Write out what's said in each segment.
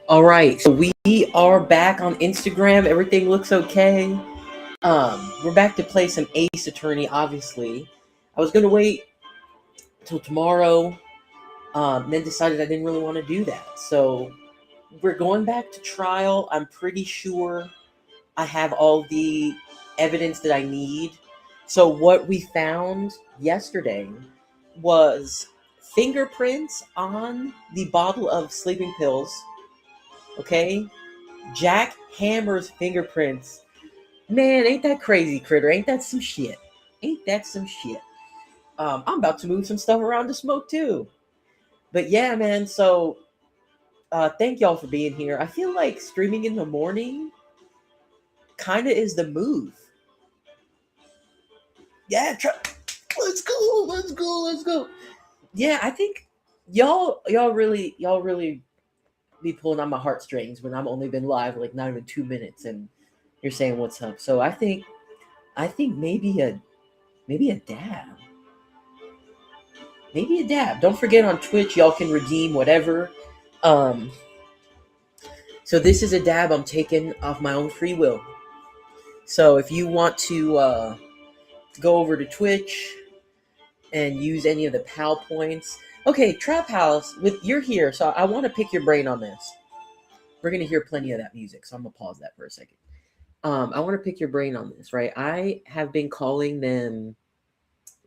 All right, so we are back on Instagram. Everything looks okay. We're back to play some Ace Attorney. Obviously, I was gonna wait till tomorrow. Then decided I didn't really want to do that. So we're going back to trial. I'm pretty sure I have all the evidence that I need. So what we found yesterday was fingerprints on the bottle of sleeping pills. Okay, Jack Hammer's fingerprints. Man, ain't that crazy, critter? Ain't that some shit? Ain't that some shit? I'm about to move some stuff around to smoke too. But yeah, man. So thank y'all for being here. I feel like streaming in the morning kind of is the move. Yeah, let's go, let's go, let's go. Yeah, I think y'all really be pulling on my heartstrings when I've only been live like not even 2 minutes and you're saying what's up. So I think maybe a dab. Maybe a dab. Don't forget on Twitch y'all can redeem whatever. Um so this is a dab I'm taking off my own free will. So if you want to go over to Twitch and use any of the PAL points. Okay, Trap House, with you're here, so I want to pick your brain on this. We're gonna hear plenty of that music, so I'm gonna pause that for a second. I want to pick your brain on this, right? I have been calling them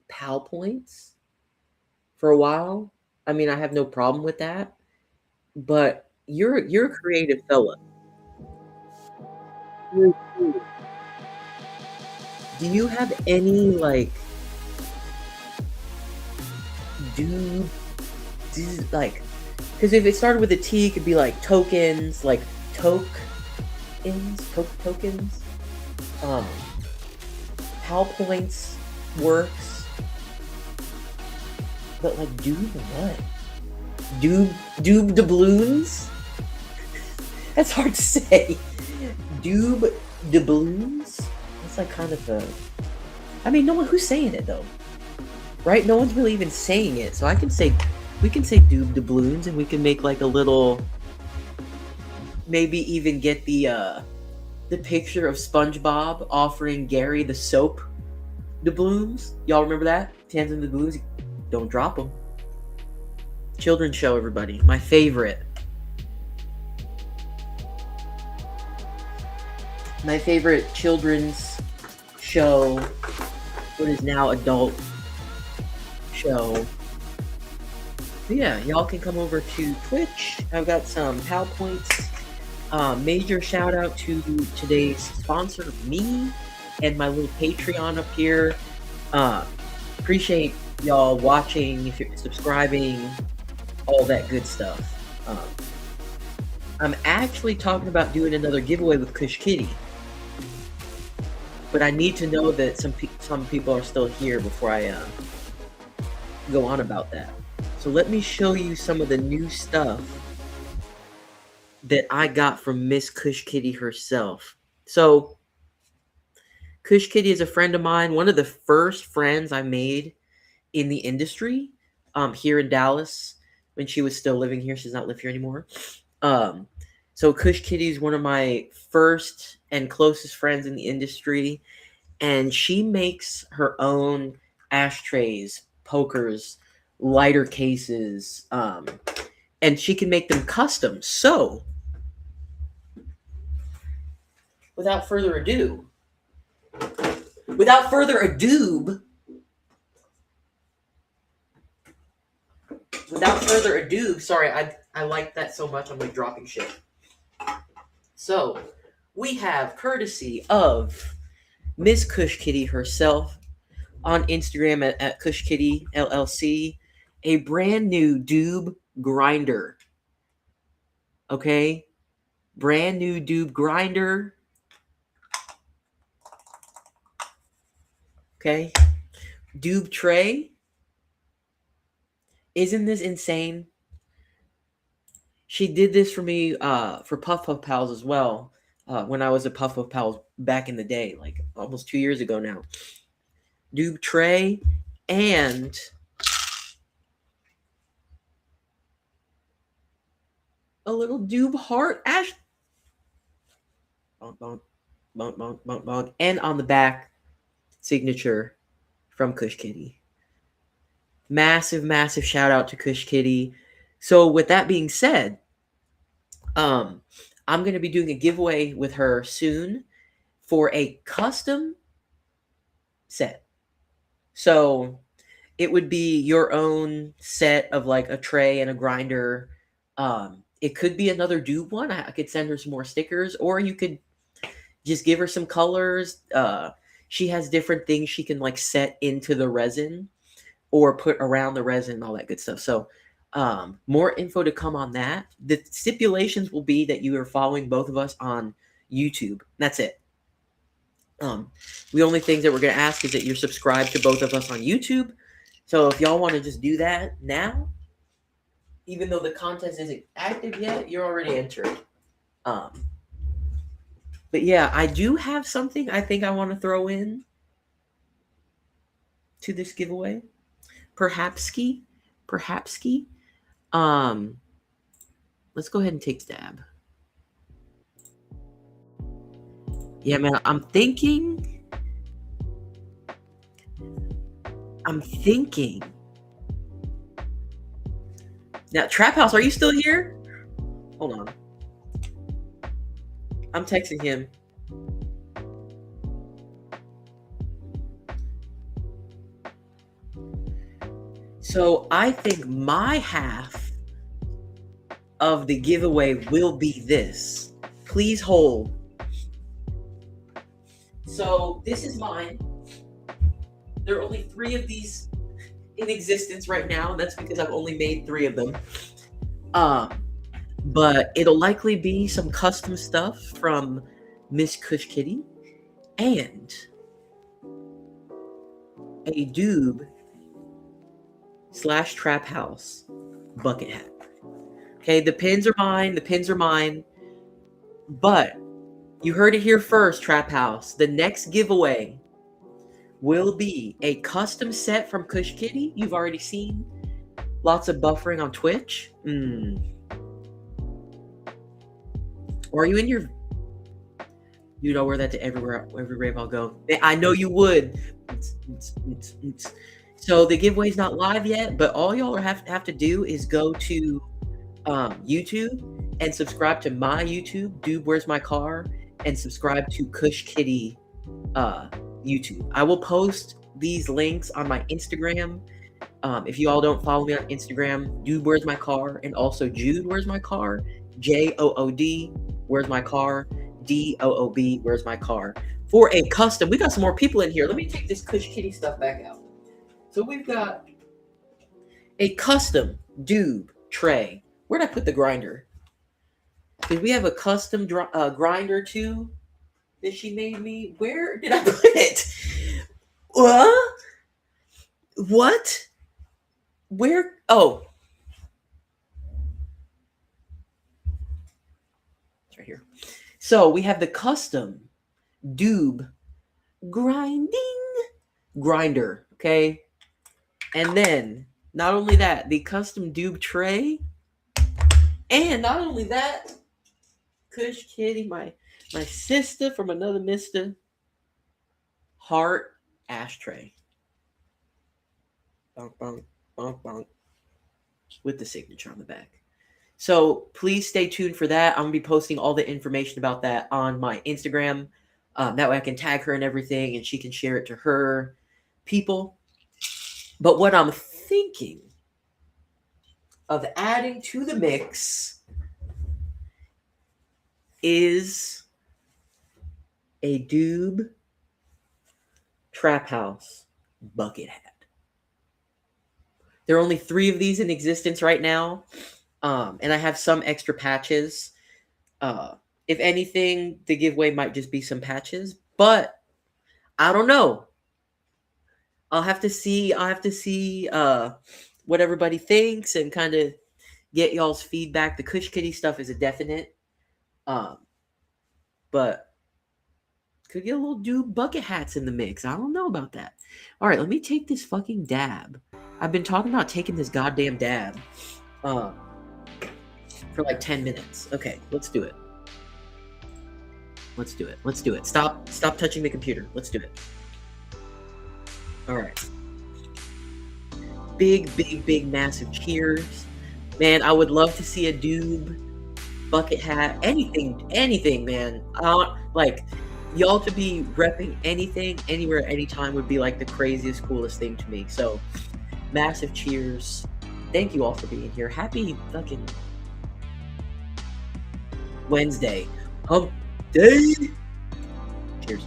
PAL points for a while. I mean, I have no problem with that, but you're a creative fella. You're creative. Do you have any like do like because if it started with a T, it could be like tokens, like tokens, tokens. Um, PAL points works, but like doob what? Doob doubloons? That's hard to say. Doob doubloons? That's like kind of a. I mean, no one who's saying it though, right? No one's really even saying it, so I can say we can say doob doubloons, and we can make like a little. Maybe even get the picture of SpongeBob offering Gary the soap doubloons. Y'all remember that? Tans and the doubloons. Don't drop them. Children's show, everybody. My favorite. My favorite children's show. What is now adult show. But yeah, y'all can come over to Twitch. I've got some PAL points. Major shout out to today's sponsor, me, and my little Patreon up here. Appreciate y'all watching, if you're subscribing, all that good stuff. I'm actually talking about doing another giveaway with Kush Kitty, but I need to know that some people are still here before I go on about that. So let me show you some of the new stuff that I got from Miss Kush Kitty herself. So Kush Kitty is a friend of mine, one of the first friends I made in the industry here in Dallas when she was still living here. She's not live here anymore. So Kush Kitty is one of my first and closest friends in the industry, and she makes her own ashtrays, pokers, lighter cases, and she can make them custom. So without further ado, without further ado, without further ado, sorry, I like that so much, I'm like dropping shit. So, we have courtesy of Miss Kush Kitty herself on Instagram at Kush Kitty LLC, a brand new doob grinder. Okay? Brand new doob grinder. Okay? Doob tray. Isn't this insane? She did this for me for Puff Puff Pals as well. When I was a Puff Puff Pals back in the day, like almost 2 years ago now. Doob tray and a little doob heart. Ash. Bonk, bonk, bonk, bonk, bonk, bonk. And on the back, signature from Kush Kitty. Massive, massive shout out to Kush Kitty. So with that being said, I'm going to be doing a giveaway with her soon for a custom set. So it would be your own set of like a tray and a grinder. It could be another doob one. I could send her some more stickers, or you could just give her some colors. She has different things she can like set into the resin or put around the resin and all that good stuff. So more info to come on that. The stipulations will be that you are following both of us on YouTube. That's it. The only things that we're going to ask is that you're subscribed to both of us on YouTube. So if y'all want to just do that now, even though the contest isn't active yet, you're already entered. But yeah, I do have something I think I want to throw in to this giveaway. Perhapski. Let's go ahead and take stab. Yeah, man, I'm thinking. Now, Trap House, are you still here? Hold on. I'm texting him. So I think my half of the giveaway will be this. Please hold. So this is mine. There are only 3 of these in existence right now. That's because I've only made 3 of them. But it'll likely be some custom stuff from Miss Kush Kitty and a Doob/Trap House bucket hat. Okay, the pins are mine. But you heard it here first, Trap House. The next giveaway will be a custom set from Kush Kitty. You've already seen lots of buffering on Twitch. Or are you in your... You know, wear that to every rave I'll go. I know you would. So the giveaway's not live yet, but all y'all have to do is go to YouTube and subscribe to my YouTube, DOOBwheresmycar, and subscribe to Kush Kitty YouTube. I will post these links on my Instagram. If you all don't follow me on Instagram, DOOBwheresmycar, and also Jude Where's My Car, JOOD Where's My Car, DOOB Where's My Car, for a custom. We got some more people in here. Let me take this Kush Kitty stuff back out. So we've got a custom Doob tray. Where'd I put the grinder? Because we have a custom grinder too that she made me. Where did I put it? What? Where? Oh. It's right here. So we have the custom Doob grinder, okay? And then, not only that, the custom Doob tray. And not only that, Kush Kitty, my sister from another mister, heart ashtray. Bonk, bonk, bonk, bonk. With the signature on the back. So please stay tuned for that. I'm going to be posting all the information about that on my Instagram. That way I can tag her and everything, and she can share it to her people. But what I'm thinking of adding to the mix is a Doob Trap House bucket hat. There are only 3 of these in existence right now, and I have some extra patches. If anything, the giveaway might just be some patches, but I don't know. I'll have to see what everybody thinks and kind of get y'all's feedback. The Kush Kitty stuff is a definite. But could get a little Doob bucket hats in the mix. I don't know about that. All right, let me take this fucking dab. I've been talking about taking this goddamn dab for like 10 minutes. Okay, let's do it. Let's do it. Let's do it. Stop touching the computer. Let's do it. All right. Big, massive cheers. Man, I would love to see a Doob bucket hat, anything, man. Like, y'all to be repping anything, anywhere, anytime would be like the craziest, coolest thing to me. So, massive cheers. Thank you all for being here. Happy fucking Wednesday. Hump day. Cheers.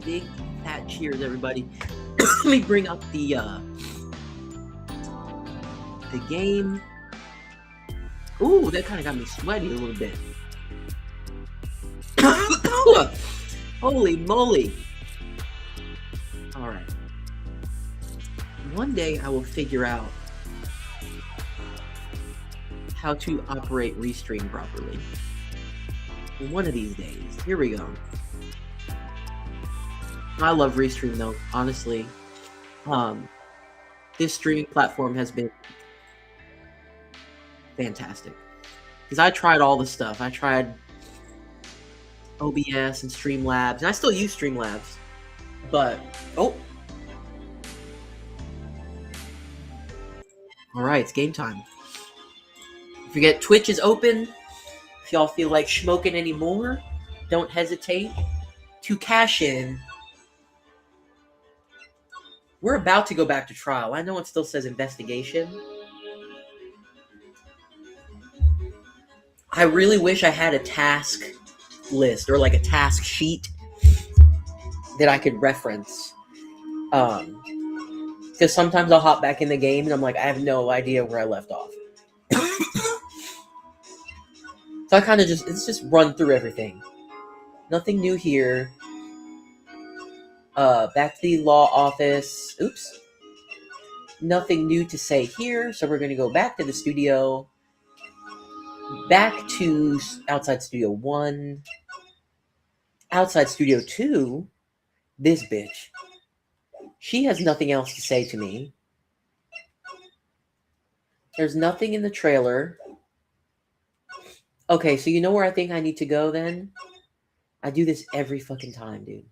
Big fat cheers, everybody. Let me bring up the game. Ooh, that kind of got me sweaty a little bit. Holy moly. All right. One day I will figure out how to operate Restream properly. One of these days. Here we go. I love Restream though, honestly. This streaming platform has been fantastic. Because I tried all the stuff. I tried OBS and Streamlabs, and I still use Streamlabs. But, Alright, it's game time. Don't forget, Twitch is open. If y'all feel like smoking anymore, don't hesitate to cash in. We're about to go back to trial. I know it still says investigation. I really wish I had a task list or like a task sheet that I could reference. Because sometimes I'll hop back in the game and I'm like, I have no idea where I left off. So I kind of just run through everything. Nothing new here. Back to the law office. Oops. Nothing new to say here, so we're going to go back to the studio. Back to outside studio 1. Outside studio 2. This bitch. She has nothing else to say to me. There's nothing in the trailer. Okay, so you know where I think I need to go then? I do this every fucking time, dude.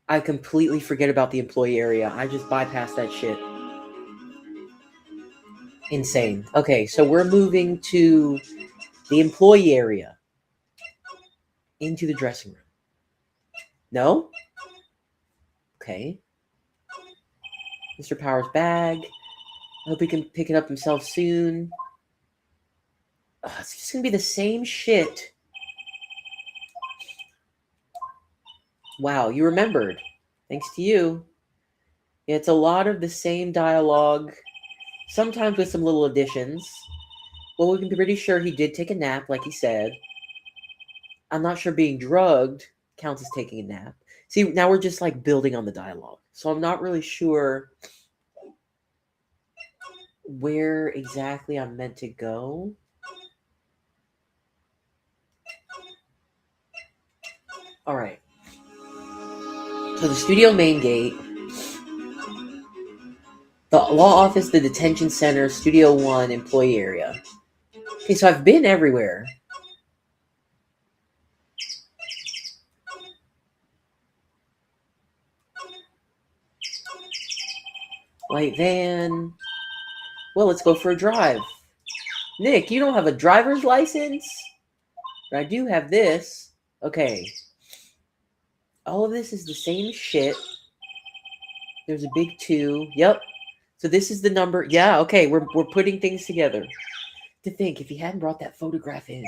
I completely forget about the employee area. I just bypass that shit. Insane. Okay, so we're moving to the employee area. Into the dressing room. No? Okay. Mr. Power's bag. I hope he can pick it up himself soon. It's just going to be the same shit. Wow, you remembered. Thanks to you. Yeah, it's a lot of the same dialogue. Sometimes with some little additions. Well, we can be pretty sure he did take a nap, like he said. I'm not sure being drugged counts as taking a nap. See, now we're just like building on the dialogue. So I'm not really sure where exactly I'm meant to go. All right. So the studio main gate, the law office, the detention center, studio 1, employee area. Okay, so I've been everywhere. White van. Well, let's go for a drive. Nick, you don't have a driver's license? But I do have this. Okay. All of this is the same shit. There's a big 2. Yep. So this is the number. Yeah, okay. We're putting things together. To think, if he hadn't brought that photograph in.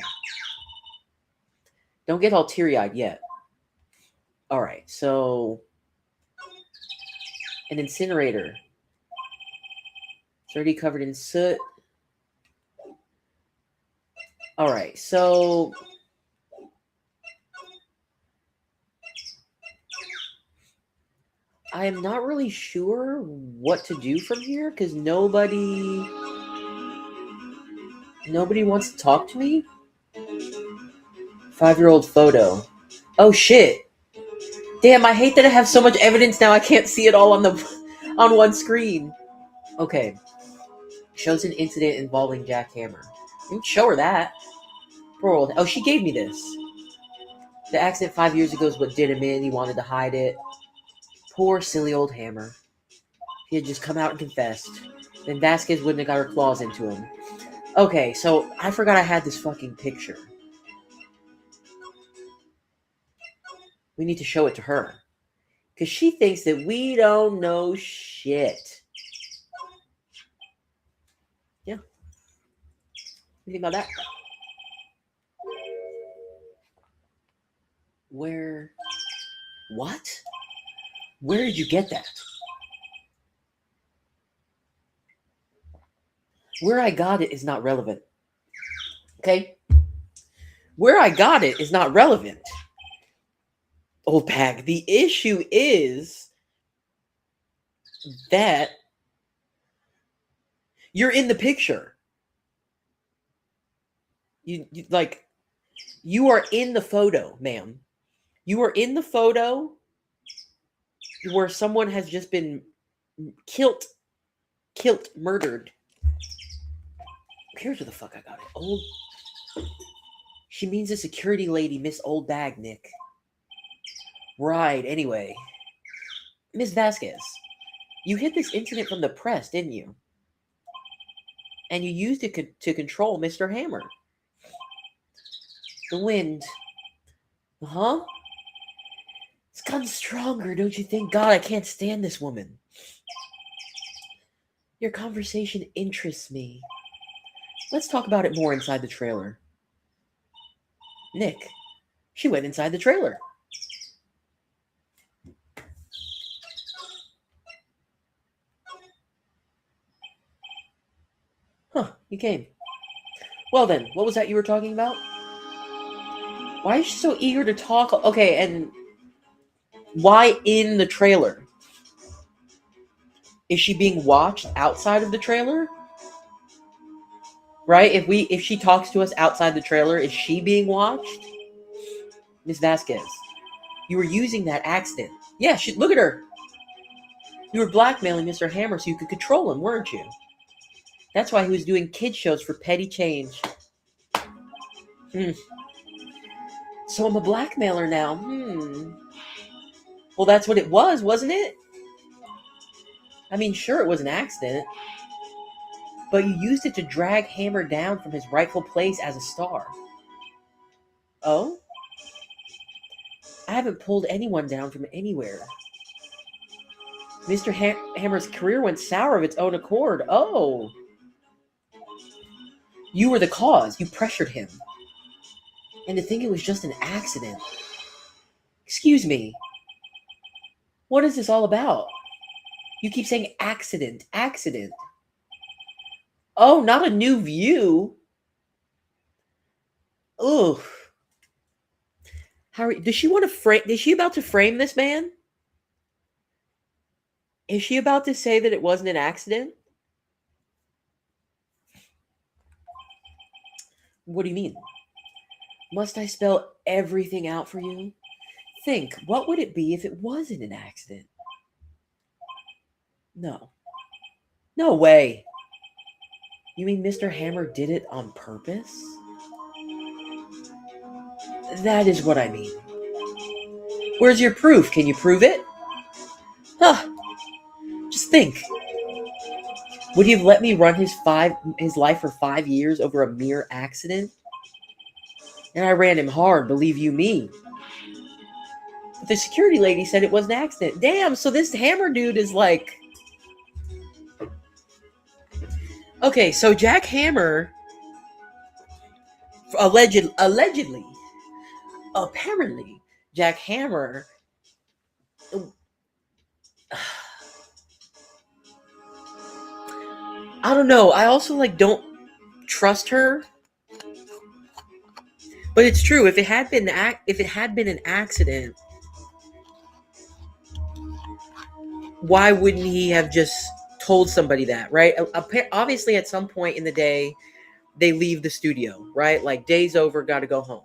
Don't get all teary-eyed yet. All right. So an incinerator. It's already covered in soot. All right. So I am not really sure what to do from here because nobody wants to talk to me. 5-year-old photo. Oh shit. Damn, I hate that I have so much evidence now I can't see it all on one screen. Okay. Shows an incident involving Jack Hammer. You can show her that. Poor old. Oh, she gave me this. The accident 5 years ago is what did him in. He wanted to hide it. Poor silly old Hammer. He had just come out and confessed. Then Vasquez wouldn't have got her claws into him. Okay, so I forgot I had this fucking picture. We need to show it to her. Because she thinks that we don't know shit. Yeah. What do you think about that? Where? What? Where did you get that? Where I got it is not relevant. Okay? Where I got it is not relevant. Old bag. The issue is that you're in the picture. You are in the photo, ma'am. You are in the photo where someone has just been killed, murdered. Here's where the fuck I got it. She means a security lady, Miss Old Bag, Nick. Right, anyway. Miss Vasquez, you hid this incident from the press, didn't you? And you used it to control Mr. Hammer. The wind. Huh? It's gotten stronger, don't you think? God, I can't stand this woman. Your conversation interests me. Let's talk about it more inside the trailer. Nick, she went inside the trailer. Huh, you came. Well then, what was that you were talking about? Why is she so eager to talk? Okay, and why in the trailer? Is she being watched outside of the trailer? Right? If she talks to us outside the trailer, is she being watched? Miss Vasquez, you were using that accident. Yeah, look at her. You were blackmailing Mr. Hammer so you could control him, weren't you? That's why he was doing kid shows for petty change. So I'm a blackmailer now. Well, that's what it was, wasn't it? I mean, sure, it was an accident. But you used it to drag Hammer down from his rightful place as a star. Oh? I haven't pulled anyone down from anywhere. Mr. Hammer's career went sour of its own accord. Oh. You were the cause. You pressured him. And to think it was just an accident. Excuse me. What is this all about? You keep saying accident. Oh, not a new view. Ugh. Does she want to frame? Is she about to frame this man? Is she about to say that it wasn't an accident? What do you mean? Must I spell everything out for you? Think, what would it be if it wasn't an accident? No. No way. You mean Mr. Hammer did it on purpose? That is what I mean. Where's your proof? Can you prove it? Huh. Just think. Would he have let me run his life for 5 years over a mere accident? And I ran him hard, believe you me. But the security lady said it was an accident. Damn, so this Hammer dude is like... Okay, so Jack Hammer... Allegedly... Apparently, Jack Hammer... I don't know. I also don't trust her. But it's true. If it had been an accident, why wouldn't he have just told somebody that, right? Obviously, at some point in the day, they leave the studio, right? Like, day's over, got to go home.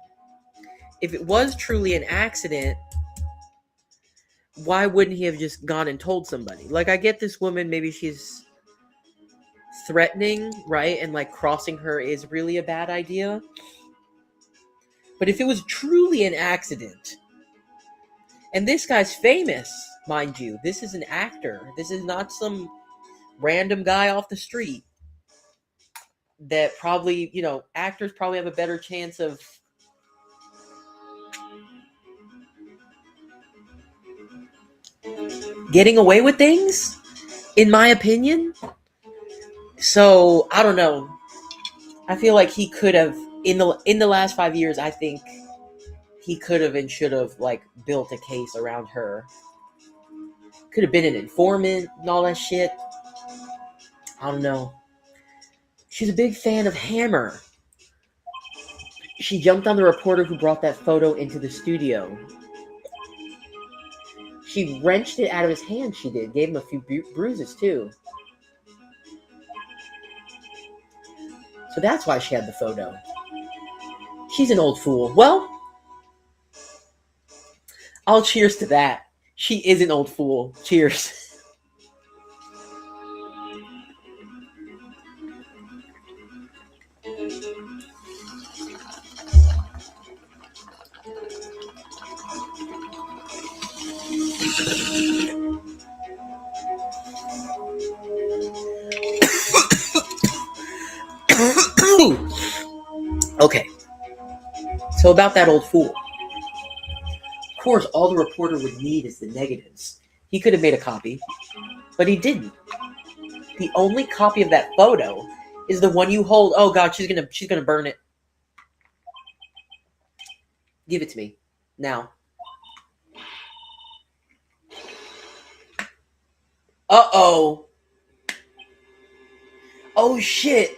If it was truly an accident, why wouldn't he have just gone and told somebody? Like, I get this woman, maybe she's threatening, right? And like crossing her is really a bad idea. But if it was truly an accident, and this guy's famous, mind you, this is an actor. This is not some random guy off the street that probably, actors probably have a better chance of getting away with things, in my opinion. So, I don't know. I feel like he could have, in the last 5 years, I think he could have and should have, like, built a case around her. Could have been an informant and all that shit. I don't know. She's a big fan of Hammer. She jumped on the reporter who brought that photo into the studio. She wrenched it out of his hand, she did. Gave him a few bruises, too. So that's why she had the photo. She's an old fool. Well, I'll cheers to that. She is an old fool. Cheers. Okay. So about that old fool. Of course, all the reporter would need is the negatives. He could have made a copy, but he didn't. The only copy of that photo is the one you hold. Oh God, she's gonna burn it. Give it to me now. Uh-oh. Oh shit.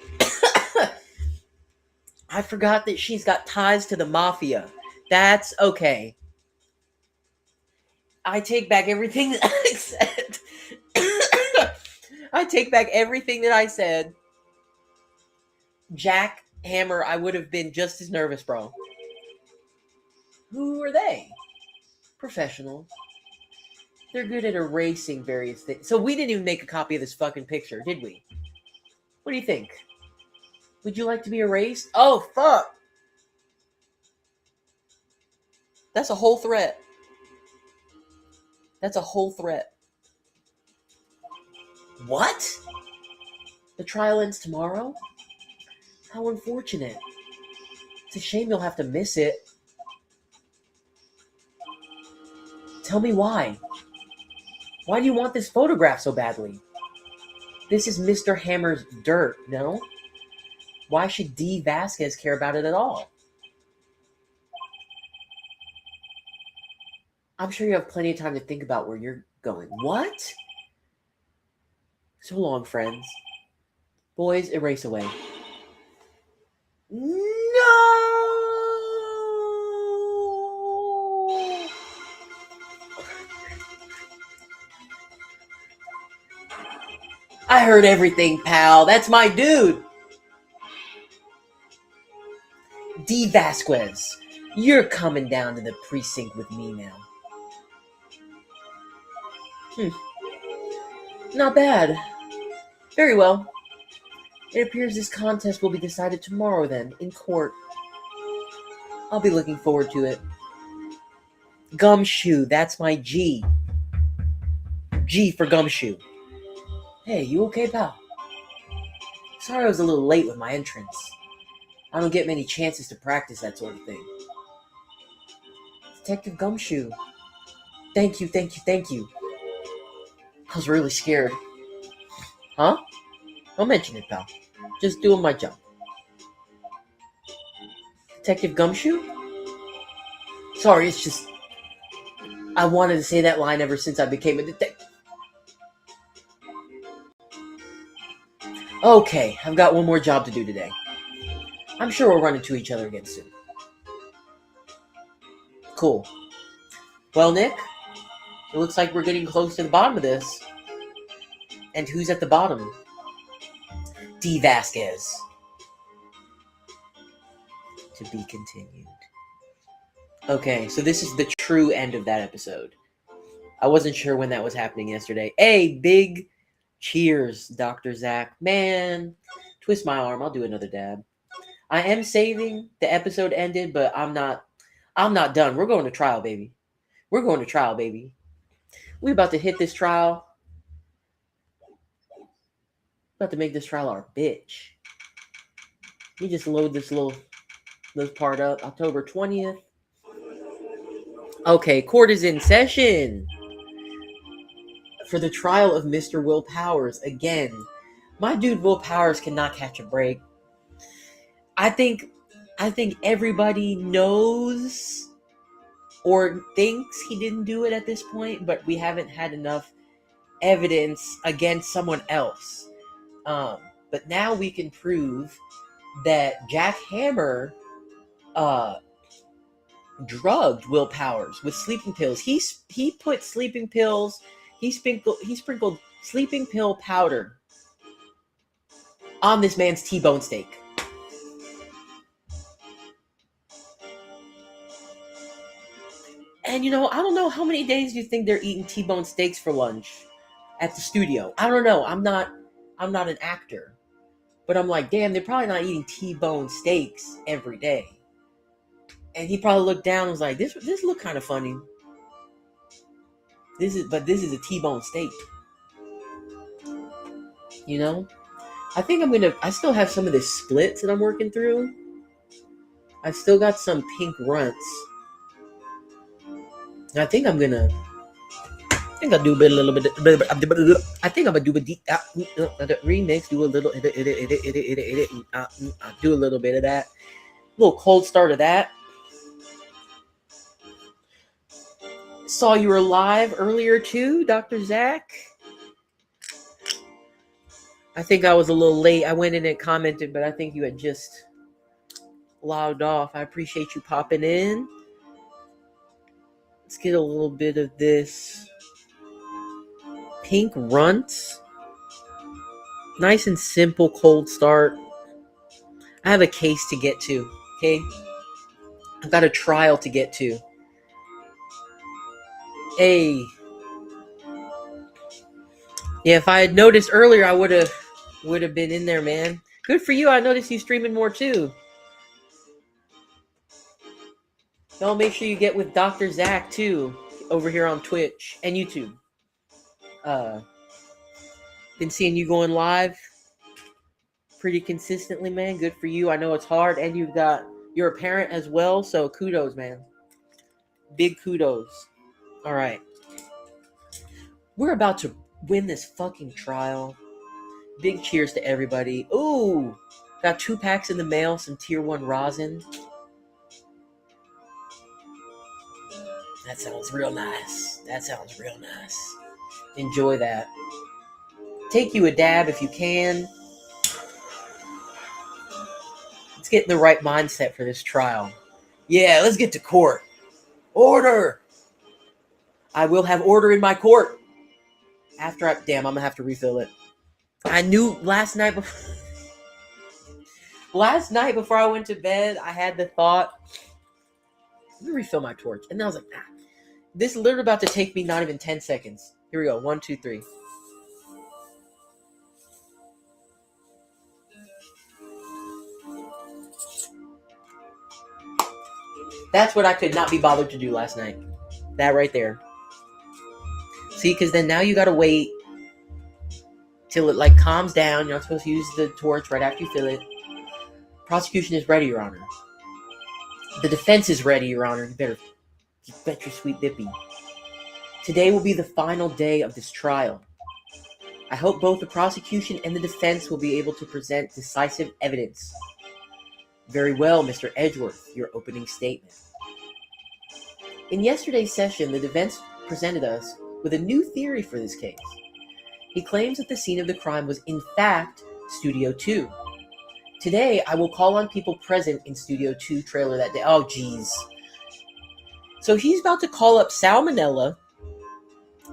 I forgot that she's got ties to the mafia. That's okay. I take back everything that I said. I take back everything that I said. Jack Hammer, I would have been just as nervous, bro. Who are they? Professional. They're good at erasing various things. So we didn't even make a copy of this fucking picture, did we? What do you think? Would you like to be erased? Oh, fuck. That's a whole threat. That's a whole threat. What? The trial ends tomorrow? How unfortunate. It's a shame you'll have to miss it. Tell me why. Why do you want this photograph so badly? This is Mr. Hammer's dirt, no? Why should D. Vasquez care about it at all? I'm sure you have plenty of time to think about where you're going. What? So long, friends. Boys, erase away. No! I heard everything, pal. That's my dude. D. Vasquez, you're coming down to the precinct with me now. Not bad. Very well. It appears this contest will be decided tomorrow then, in court. I'll be looking forward to it. Gumshoe, that's my G. G for Gumshoe. Hey, you okay, pal? Sorry I was a little late with my entrance. I don't get many chances to practice that sort of thing. Detective Gumshoe. Thank you. I was really scared. Huh? Don't mention it, pal. Just doing my job. Detective Gumshoe? Sorry, it's just... I wanted to say that line ever since I became a detective. Okay, I've got one more job to do today. I'm sure we'll run into each other again soon. Cool. Well, Nick, It looks like we're getting close to the bottom of this. And who's at the bottom? D. Vasquez. To be continued. Okay, so this is the true end of that episode. I wasn't sure when that was happening yesterday. Hey, big cheers, Dr. Zach. Man, twist my arm. I'll do another dab. I am saving. The episode ended, but I'm not done. We're going to trial, baby. We're going to trial, baby. We're about to hit this trial. About to make this trial our bitch. Let me just load this part up. October 20th. Okay, court is in session for the trial of Mr. Will Powers. Again, my dude Will Powers cannot catch a break. I think everybody knows or thinks he didn't do it at this point, but we haven't had enough evidence against someone else. But now we can prove that Jack Hammer drugged Will Powers with sleeping pills. He put sleeping pills. He sprinkled sleeping pill powder on this man's T-bone steak. And I don't know how many days you think they're eating T-bone steaks for lunch at the studio. I don't know. I'm not an actor, but I'm like, damn, they're probably not eating T-bone steaks every day. And he probably looked down and was like, this look kind of funny. This is a T-bone steak. I think I still have some of the splits that I'm working through. I've still got some pink runts. And I think I'll do a little bit. I think I'm gonna do a deep remix. Do a little do a little bit of that. A little cold start of that. Saw you were live earlier too, Dr. Zach. I think I was a little late. I went in and commented, but I think you had just logged off. I appreciate you popping in. Let's get a little bit of this pink runts. Nice and simple cold start. I have a case to get to, okay? I've got a trial to get to. Hey. Yeah, if I had noticed earlier, I would have been in there, man. Good for you. I noticed you streaming more too. Y'all make sure you get with Dr. Zach too over here on Twitch and YouTube. Been seeing you going live pretty consistently, man. Good for you. I know it's hard, and you're a parent as well, so kudos, man. Big kudos. All right. We're about to win this fucking trial. Big cheers to everybody. Ooh, got 2 packs in the mail, some tier 1 rosin. That sounds real nice. Enjoy that. Take you a dab if you can. Let's get in the right mindset for this trial. Yeah, let's get to court. Order! I will have order in my court. I'm gonna have to refill it. I knew last night before I went to bed, I had the thought, let me refill my torch. And then I was like, nah. This is literally about to take me not even 10 seconds. Here we go. 1, 2, 3. That's what I could not be bothered to do last night. That right there. See, because then now you got to wait till it calms down. You're not supposed to use the torch right after you fill it. Prosecution is ready, Your Honor. The defense is ready, Your Honor. You bet your sweet bippy. Today will be the final day of this trial. I hope both the prosecution and the defense will be able to present decisive evidence. Very well, Mr. Edgeworth, your opening statement. In yesterday's session, the defense presented us with a new theory for this case. He claims that the scene of the crime was in fact Studio 2. Today, I will call on people present in Studio 2 trailer that day. Oh, geez. So he's about to call up Salmonella,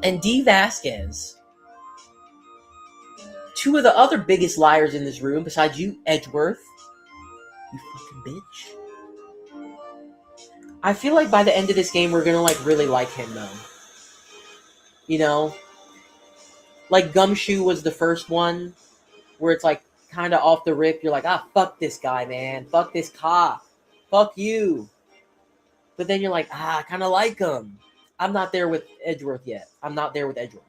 And D. Vasquez, two of the other biggest liars in this room, besides you, Edgeworth, you fucking bitch. I feel like by the end of this game, we're gonna like really like him though. You know, like Gumshoe was the first one where it's like kind of off the rip. You're like, ah, fuck this guy, man. Fuck this cop. Fuck you. But then you're like, ah, I kind of like him. I'm not there with Edgeworth yet. I'm not there with Edgeworth.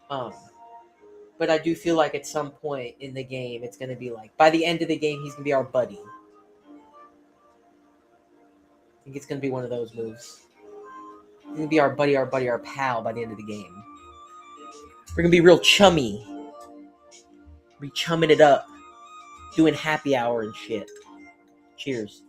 But I do feel like at some point in the game, it's gonna be like by the end of the game, he's gonna be our buddy. I think it's gonna be one of those moves. He's gonna be our buddy, our pal by the end of the game. We're gonna be real chummy. Be chumming it up, doing happy hour and shit. Cheers.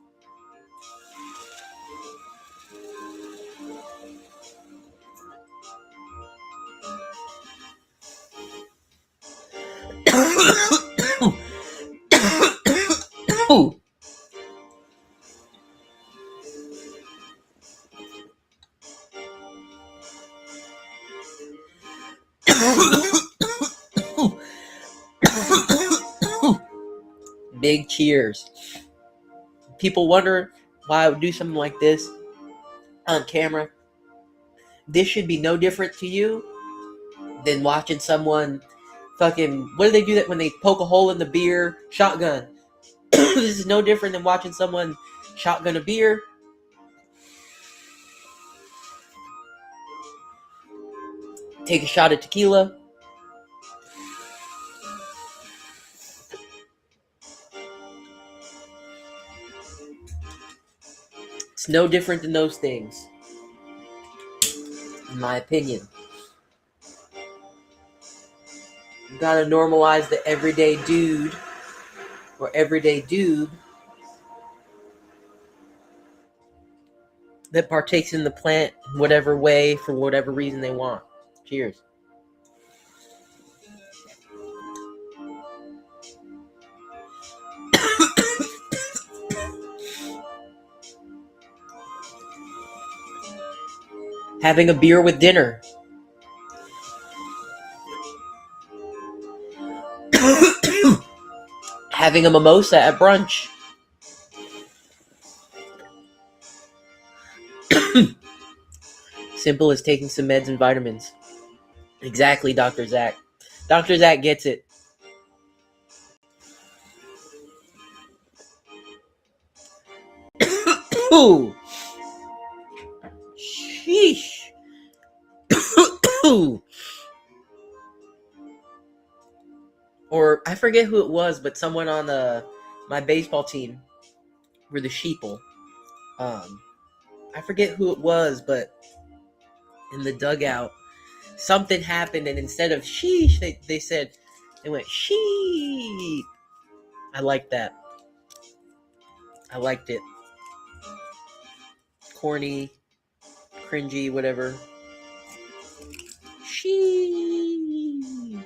Big cheers. People wonder why I would do something like this on camera. This should be no different to you than watching someone fucking, what do they do that when they poke a hole in the beer? Shotgun. This is no different than watching someone shotgun a beer. Take a shot of tequila. It's no different than those things, in my opinion. You gotta normalize the everyday dude or everyday dude that partakes in the plant in whatever way for whatever reason they want. Cheers. Having a beer with dinner. Having a mimosa at brunch. Simple as taking some meds and vitamins. Exactly, Dr. Zach. Dr. Zach gets it. Ooh. Sheesh. Or I forget who it was, but someone on my baseball team were the sheeple. I forget who it was, but in the dugout, something happened, and instead of sheesh, they said, they went sheep. I liked that. I liked it. Corny, cringy, whatever. Sheep.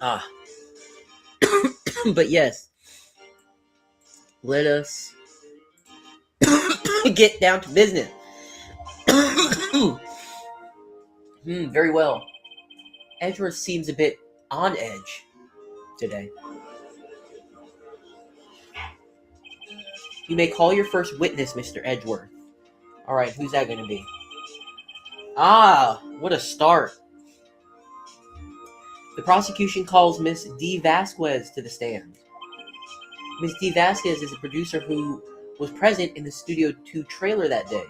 Ah. But yes, let us get down to business. Very well. Edgeworth seems a bit on edge today. You may call your first witness, Mr. Edgeworth. All right, who's that going to be? Ah, what a start. The prosecution calls Miss D. Vasquez to the stand. Miss D. Vasquez is a producer who was present in the Studio 2 trailer that day.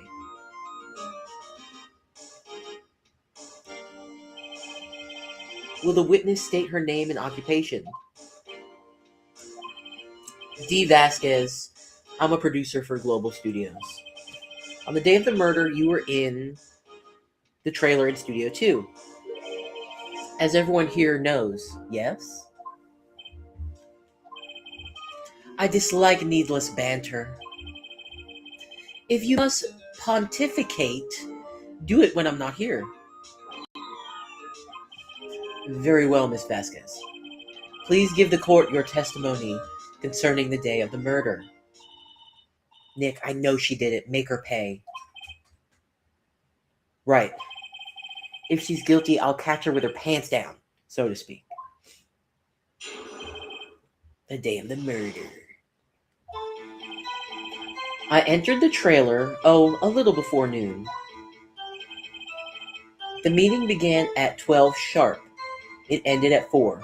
Will the witness state her name and occupation? D. Vasquez, I'm a producer for Global Studios. On the day of the murder, you were in the trailer in Studio 2. As everyone here knows, yes? I dislike needless banter. If you must pontificate, do it when I'm not here. Very well, Miss Vasquez. Please give the court your testimony concerning the day of the murder. Nick, I know she did it. Make her pay. Right. If she's guilty, I'll catch her with her pants down, so to speak. The day of the murder. I entered the trailer, a little before noon. The meeting began at 12 sharp. It ended at 4.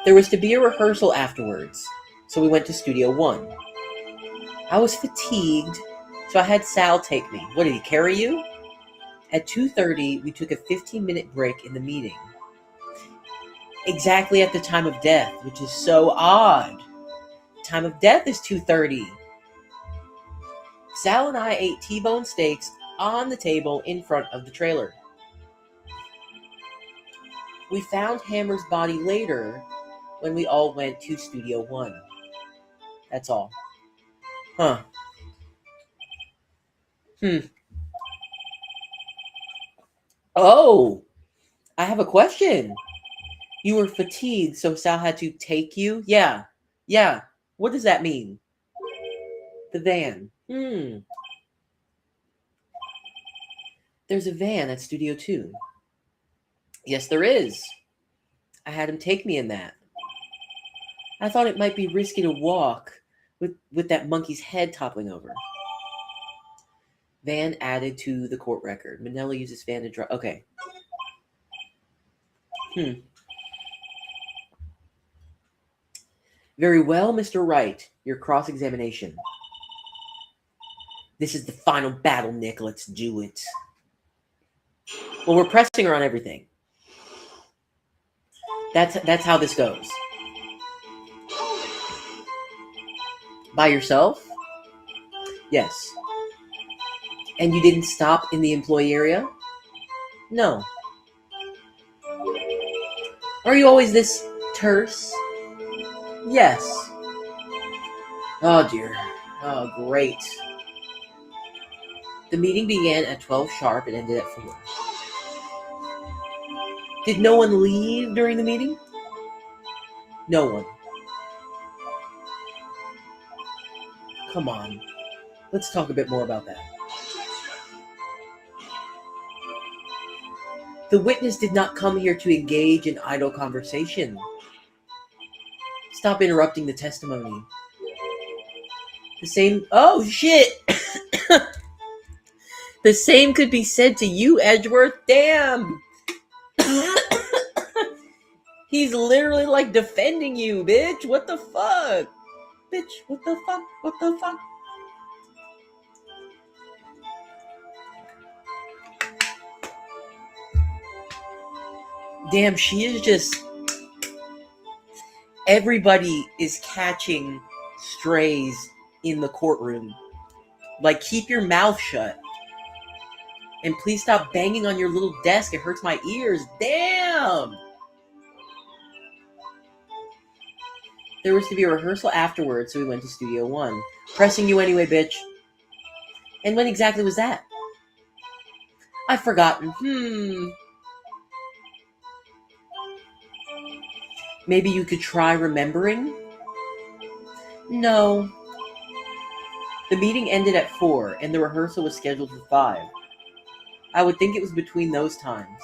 There was to be a rehearsal afterwards, so we went to Studio 1. I was fatigued, so I had Sal take me. What, did he carry you? At 2:30, we took a 15-minute break in the meeting. Exactly at the time of death, which is so odd. Time of death is 2:30. Sal and I ate T-bone steaks on the table in front of the trailer. We found Hammer's body later when we all went to Studio 1. That's all. Huh. Oh, I have a question. You were fatigued, so Sal had to take you? Yeah. What does that mean? The van. There's a van at Studio 2. Yes, there is. I had him take me in that. I thought it might be risky to walk with that monkey's head toppling over. Van added to the court record. Manella uses van to drive. Okay. Very well, Mr. Wright. Your cross-examination. This is the final battle, Nick. Let's do it. Well, we're pressing her on everything. That's how this goes. By yourself? Yes. And you didn't stop in the employee area? No. Are you always this terse? Yes. Oh, dear. Oh, great. The meeting began at 12 sharp and ended at 4. Did no one leave during the meeting? No one. Come on. Let's talk a bit more about that. The witness did not come here to engage in idle conversation. Stop interrupting the testimony. The same... Oh, shit! The same could be said to you, Edgeworth. Damn! He's literally like defending you, bitch. What the fuck? Bitch, what the fuck? What the fuck? Damn, she is just... Everybody is catching strays in the courtroom. Like, keep your mouth shut. And please stop banging on your little desk. It hurts my ears. Damn! There was to be a rehearsal afterwards, so we went to Studio 1. Pressing you anyway, bitch. And when exactly was that? I've forgotten. Maybe you could try remembering? No. The meeting ended at 4, and the rehearsal was scheduled for 5. I would think it was between those times.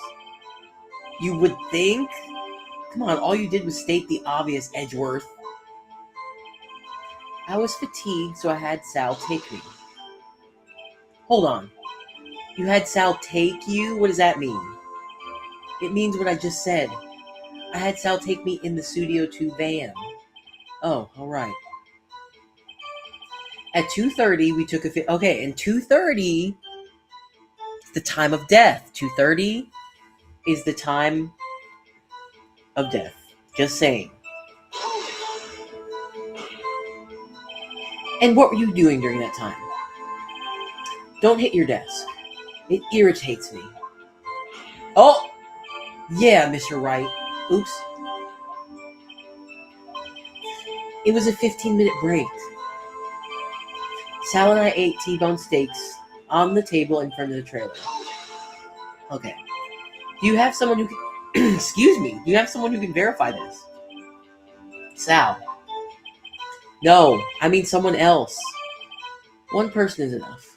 You would think? Come on, all you did was state the obvious, Edgeworth. I was fatigued, so I had Sal take me. Hold on. You had Sal take you? What does that mean? It means what I just said. I had Sal take me in the Studio 2 van. Oh, alright. At 2:30, we took a... Okay, and 2:30 is the time of death. 2:30 is the time of death. Just saying. And what were you doing during that time? Don't hit your desk. It irritates me. Oh! Yeah, Mr. Wright. Oops. It was a 15-minute break. Sal and I ate T-bone steaks on the table in front of the trailer. Okay. Do you have someone who can... Excuse me. Do you have someone who can verify this? Sal. No, I mean someone else. One person is enough.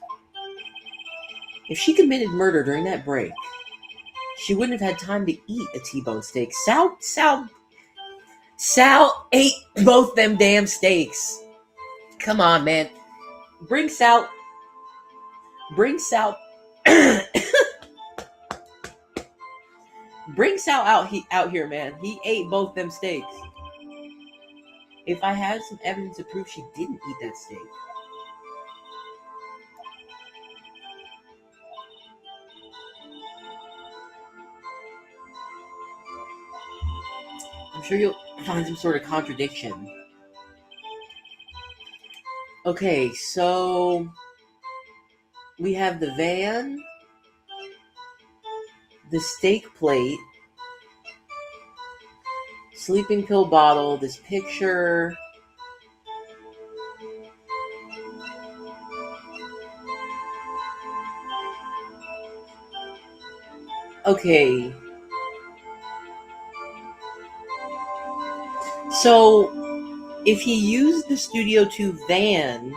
If she committed murder during that break, she wouldn't have had time to eat a T-bone steak. Sal ate both them damn steaks. Come on, man. Bring Sal bring Sal out here, man. He ate both them steaks. If I had some evidence to prove she didn't eat that steak, I'm sure you'll find some sort of contradiction. Okay, so we have the van, the steak plate, sleeping pill bottle, this picture. Okay. So if he used the Studio 2 van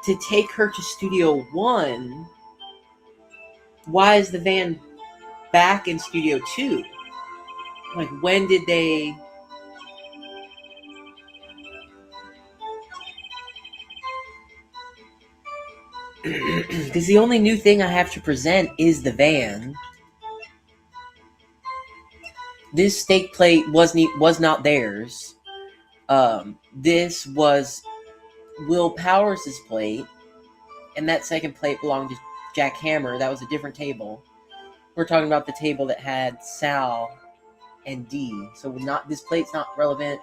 to take her to Studio 1, why is the van back in Studio 2? Like, when did they... Because the only new thing I have to present is the van. This steak plate was not theirs. This was Will Powers' plate, and that second plate belonged to Jack Hammer. That was a different table. We're talking about the table that had Sal and D. So this plate's not relevant.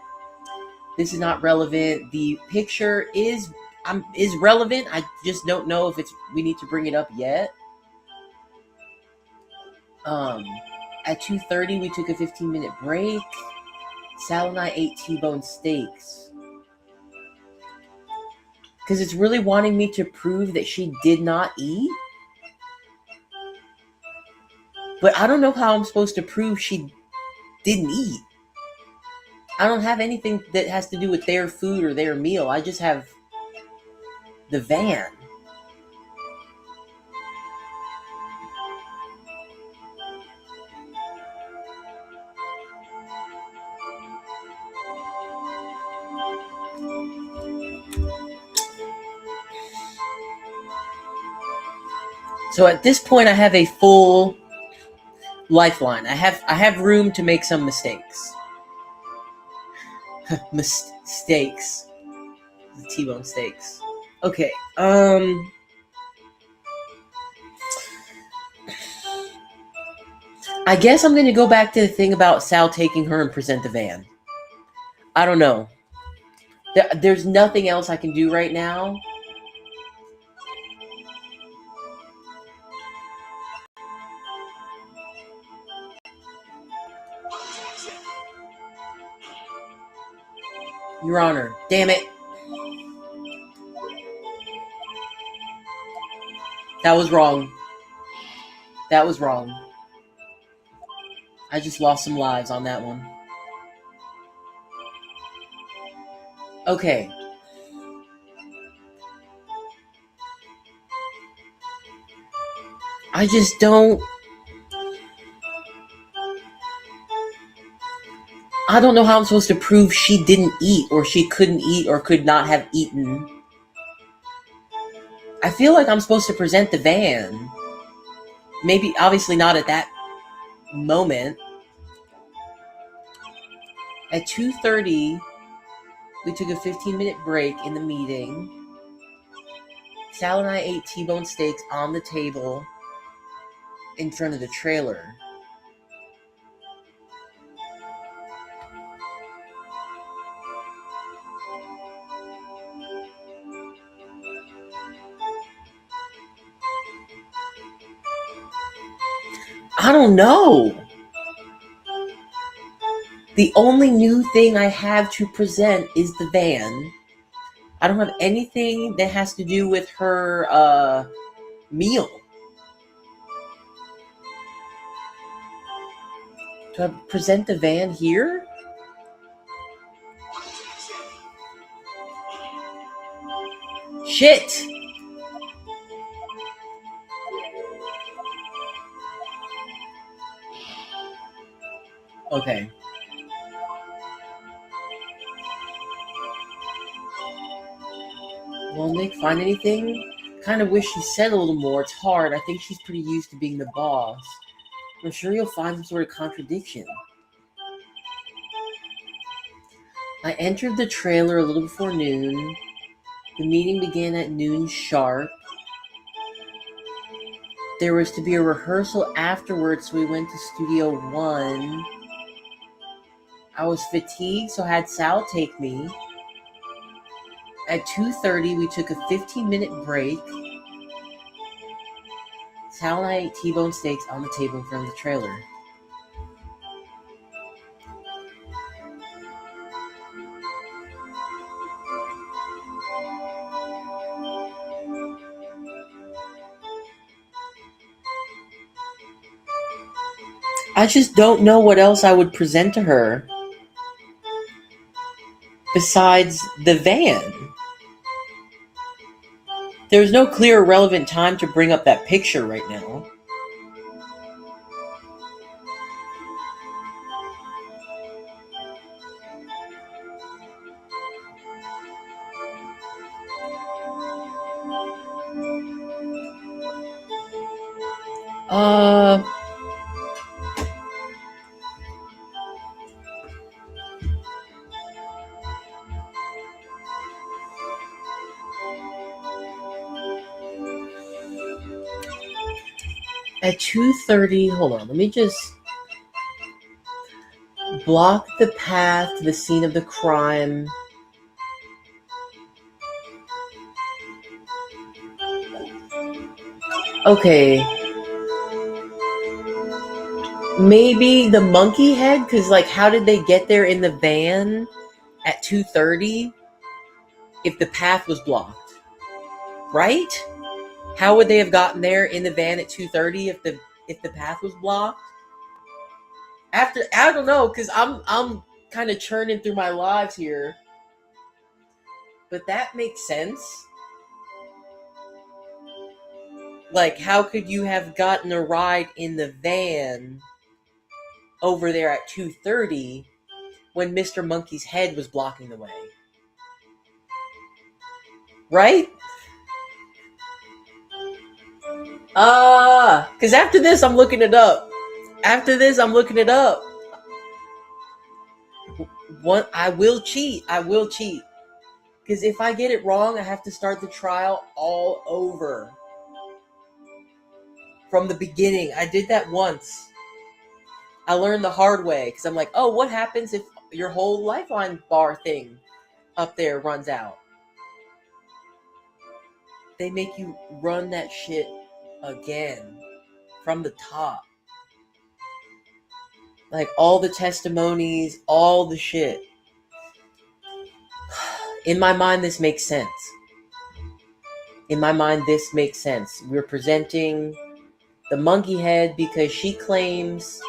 This is not relevant. The picture is relevant. I just don't know if we need to bring it up yet. At 2:30 we took a 15-minute break. Sal and I ate T-bone steaks. Because it's really wanting me to prove that she did not eat. But I don't know how I'm supposed to prove she didn't eat. I don't have anything that has to do with their food or their meal. I just have the van. So at this point, I have a full lifeline. I have room to make some mistakes. Mistakes. The T-bone steaks. Okay. I guess I'm going to go back to the thing about Sal taking her and present the van. I don't know. There's nothing else I can do right now. Your Honor, damn it. That was wrong. That was wrong. I just lost some lives on that one. Okay. I just don't... I don't know how I'm supposed to prove she didn't eat, or she couldn't eat, or could not have eaten. I feel like I'm supposed to present the van. Maybe, obviously not at that moment. At 2:30, we took a 15-minute break in the meeting. Sal and I ate T-bone steaks on the table in front of the trailer. I don't know. The only new thing I have to present is the van. I don't have anything that has to do with her meal. Do I present the van here? Shit! Okay. Well, Nick, find anything? Kind of wish she said a little more. It's hard. I think she's pretty used to being the boss. I'm sure you'll find some sort of contradiction. I entered the trailer a little before noon. The meeting began at noon sharp. There was to be a rehearsal afterwards, so we went to Studio 1. I was fatigued, so I had Sal take me. At 2:30, we took a 15-minute break. Sal and I ate T-bone steaks on the table in front of the trailer. I just don't know what else I would present to her besides the van. There's no clear, relevant time to bring up that picture right now. At 2:30, hold on, let me just block the path to the scene of the crime. Okay. Maybe the monkey head, because like how did they get there in the van at 2:30 if the path was blocked? Right? How would they have gotten there in the van at 2:30 if the path was blocked? After I don't know, because I'm kind of churning through my lives here. But that makes sense. Like, how could you have gotten a ride in the van over there at 2:30 when Mr. Monkey's head was blocking the way? Right? Because after this, I'm looking it up. What? I will cheat. Because if I get it wrong, I have to start the trial all over. From the beginning. I did that once. I learned the hard way. Because I'm like, oh, what happens if your whole lifeline bar thing up there runs out? They make you run that shit again. From the top. Like, all the testimonies, all the shit. In my mind, this makes sense. We're presenting the monkey head because she claims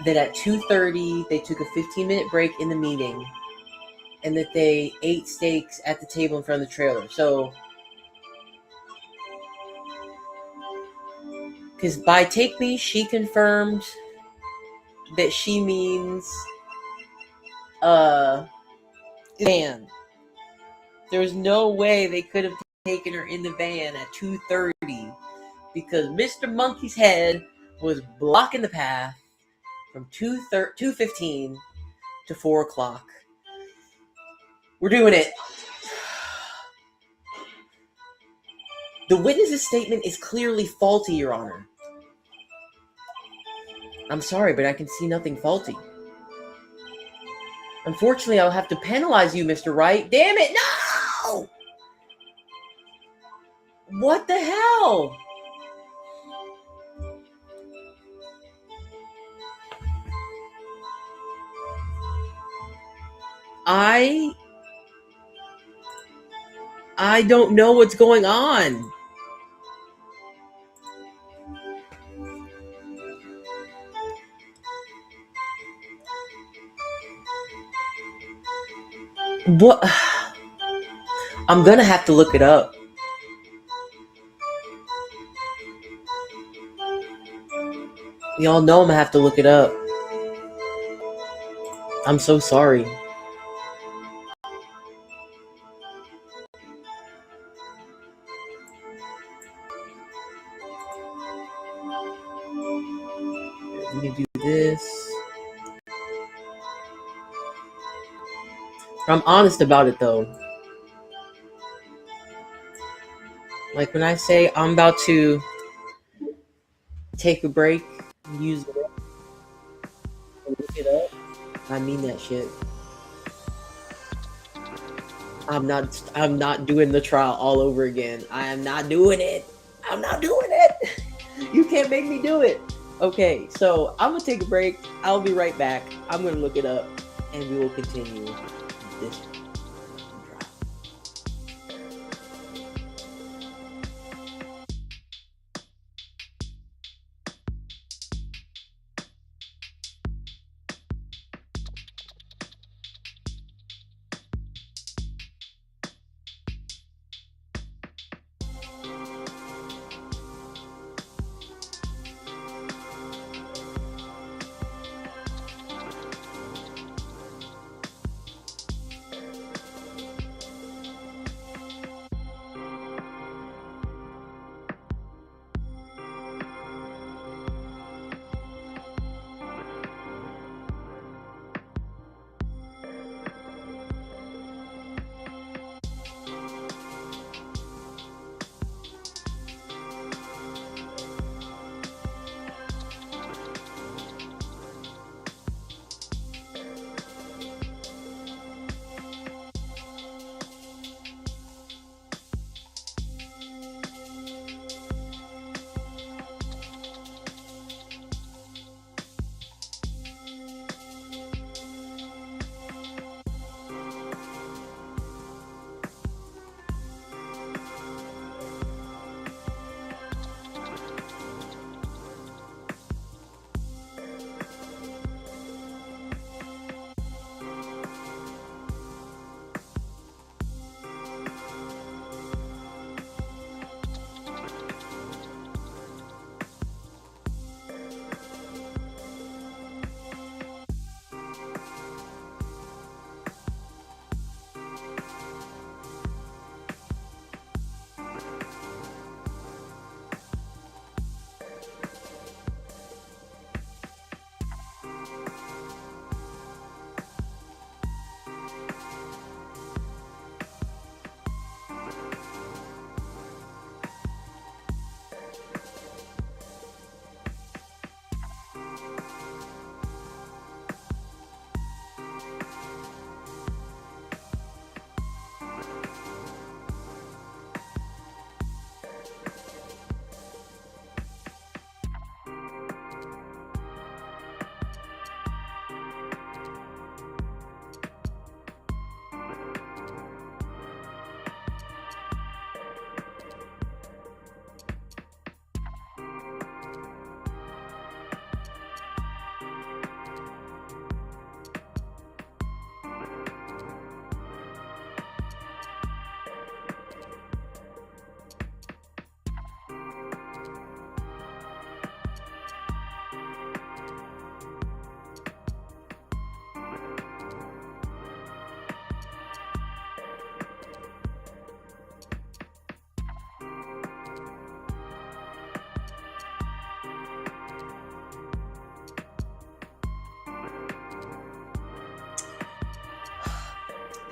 that at 2:30 they took a 15-minute break in the meeting and that they ate steaks at the table in front of the trailer. So, because by take me, she confirmed that she means van. There's no way they could have taken her in the van at 2:30 because Mr. Monkey's head was blocking the path from 2:15 to 4 o'clock. We're doing it. The witness's statement is clearly faulty, Your Honor. I'm sorry, but I can see nothing faulty. Unfortunately, I'll have to penalize you, Mr. Wright. Damn it, no! What the hell? I don't know what's going on. What? I'm gonna have to look it up. Y'all know I'm gonna have to look it up. I'm so sorry. Let me do this. I'm honest about it though. Like when I say I'm about to take a break, use it and look it up, I mean that shit. I'm not doing the trial all over again. I am not doing it. I'm not doing it. You can't make me do it. Okay, so I'm gonna take a break. I'll be right back. I'm gonna look it up and we will continue this trial.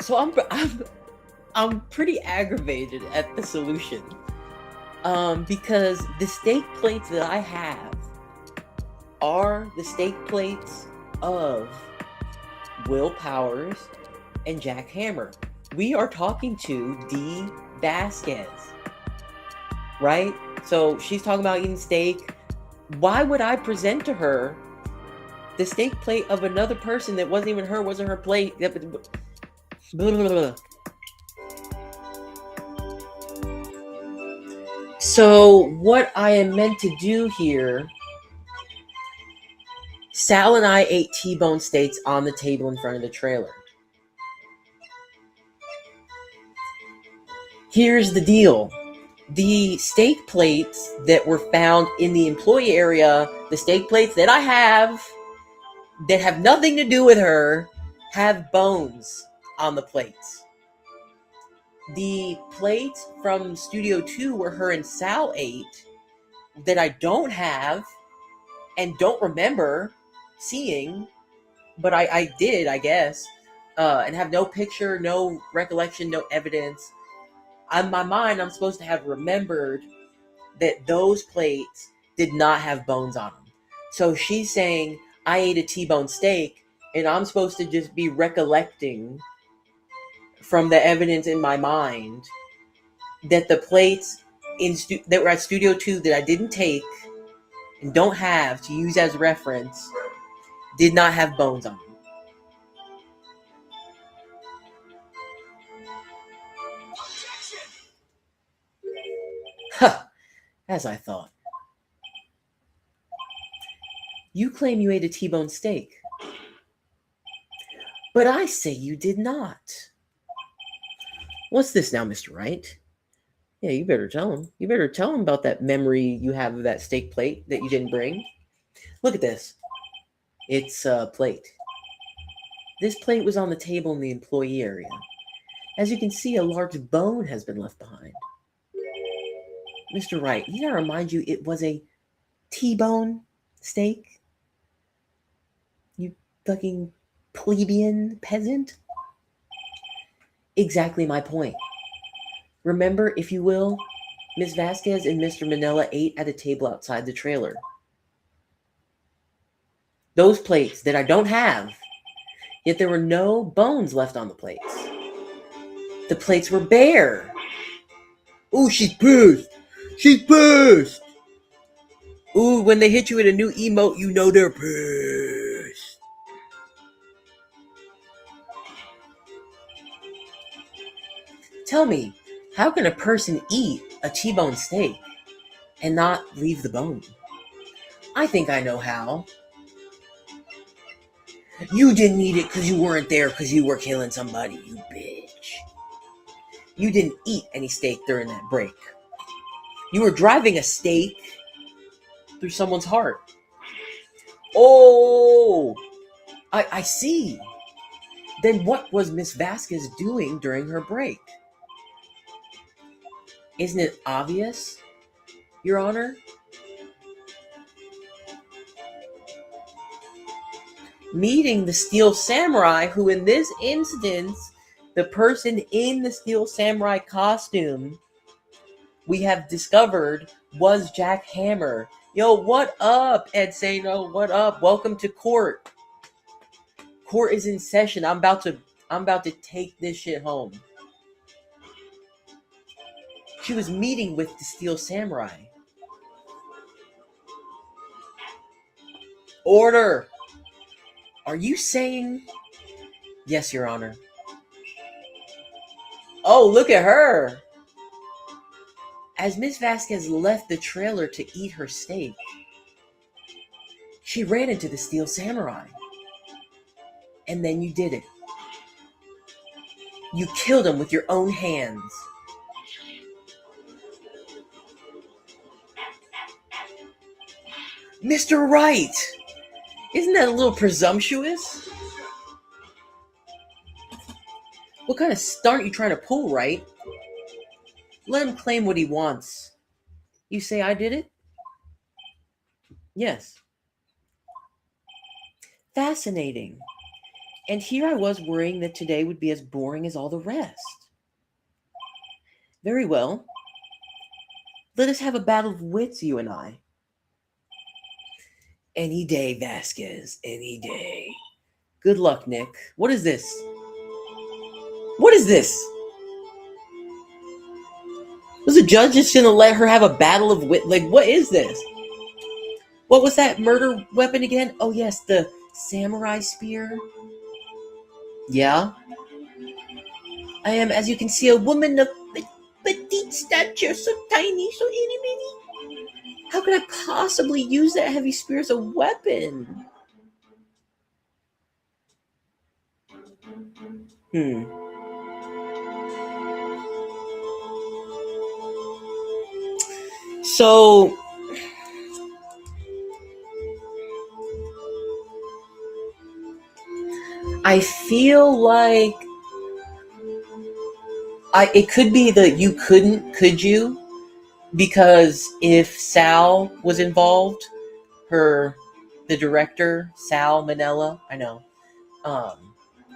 So I'm pretty aggravated at the solution. Because the steak plates that I have are the steak plates of Will Powers and Jack Hammer. We are talking to Dee Vasquez, right? So she's talking about eating steak. Why would I present to her the steak plate of another person that wasn't even her, wasn't her plate? Blah, blah, blah. So what I am meant to do here, Sal and I ate T-bone steaks on the table in front of the trailer. Here's the deal. The steak plates that were found in the employee area, the steak plates that I have, that have nothing to do with her, have bones on the plates. The plate from Studio 2 where her and Sal ate that I don't have and don't remember seeing, but I did, I guess, and have no picture, no recollection, no evidence. On my mind, I'm supposed to have remembered that those plates did not have bones on them. So she's saying I ate a T-bone steak, and I'm supposed to just be recollecting from the evidence in my mind that the plates that were at Studio 2 that I didn't take and don't have to use as reference did not have bones on them. Huh, as I thought. You claim you ate a T-bone steak, but I say you did not. What's this now, Mr. Wright? Yeah, you better tell him. You better tell him about that memory you have of that steak plate that you didn't bring. Look at this. It's a plate. This plate was on the table in the employee area. As you can see, a large bone has been left behind. Mr. Wright, need I remind you it was a T-bone steak? You fucking plebeian peasant? Exactly my point. Remember, if you will, Ms. Vasquez and Mr. Manella ate at a table outside the trailer. Those plates that I don't have, yet there were no bones left on the plates. The plates were bare. Ooh, she's pissed. She's pissed. Ooh, when they hit you with a new emote, you know they're pissed. Tell me, how can a person eat a T-bone steak and not leave the bone? I think I know how. You didn't eat it because you weren't there because you were killing somebody, you bitch. You didn't eat any steak during that break. You were driving a steak through someone's heart. Oh, I see. Then what was Miss Vasquez doing during her break? Isn't it obvious, Your Honor? Meeting the Steel Samurai, who in this instance, the person in the Steel Samurai costume we have discovered was Jack Hammer. Yo, what up, Ed Sano? What up? Welcome to court. Court is in session. I'm about to take this shit home. She was meeting with the Steel Samurai. Order! Are you saying... Yes, Your Honor. Oh, look at her! As Miss Vasquez left the trailer to eat her steak, she ran into the Steel Samurai. And then you did it. You killed him with your own hands. Mr. Wright! Isn't that a little presumptuous? What kind of stunt are you trying to pull, Wright? Let him claim what he wants. You say I did it? Yes. Fascinating. And here I was worrying that today would be as boring as all the rest. Very well. Let us have a battle of wits, you and I. Any day, Vasquez. Any day. Good luck, Nick. What is this? What is this? Was the judge just gonna let her have a battle of wit? Like, what is this? What was that murder weapon again? Oh, yes, the samurai spear. Yeah. I am, as you can see, a woman of petite stature, so tiny, so itty bitty. How could I possibly use that heavy spear as a weapon? So, I feel like it could be the you couldn't, could you? Because if Sal was involved, the director, Sal Manella, I know,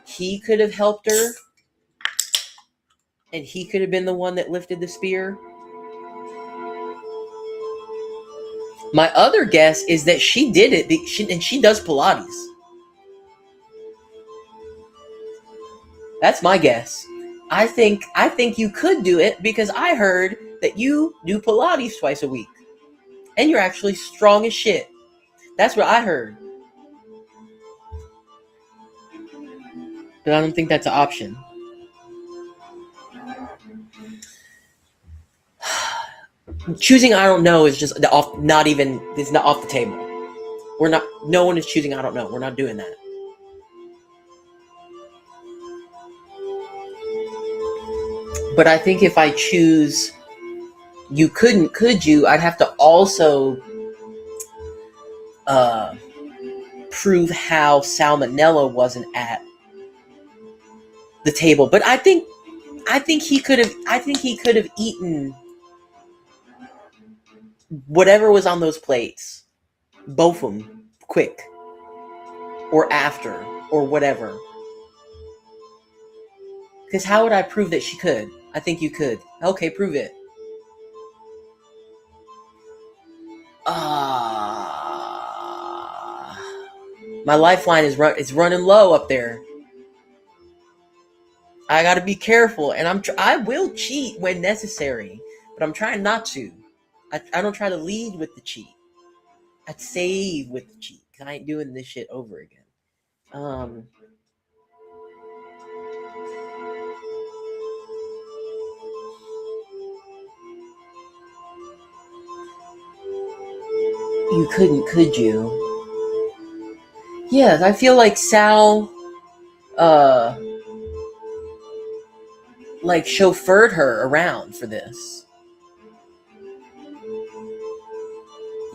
he could have helped her, and he could have been the one that lifted the spear. My other guess is that she did it, and she does Pilates. That's my guess. I think you could do it because I heard that you do Pilates twice a week, and you're actually strong as shit. That's what I heard. But I don't think that's an option. Choosing I don't know is just not off the table. We're not. No one is choosing I don't know. We're not doing that. But I think if I choose you couldn't, could you? I'd have to also prove how Salmonella wasn't at the table. But I think he could have. I think he could have eaten whatever was on those plates, both of them, quick, or after, or whatever. Because how would I prove that she could? I think you could. Okay, prove it. My lifeline is running low up there. I got to be careful, and I will cheat when necessary, but I'm trying not to. I don't try to lead with the cheat. I'd save with the cheat. I ain't doing this shit over again. You couldn't, could you? Yes, I feel like Sal, like chauffeured her around for this.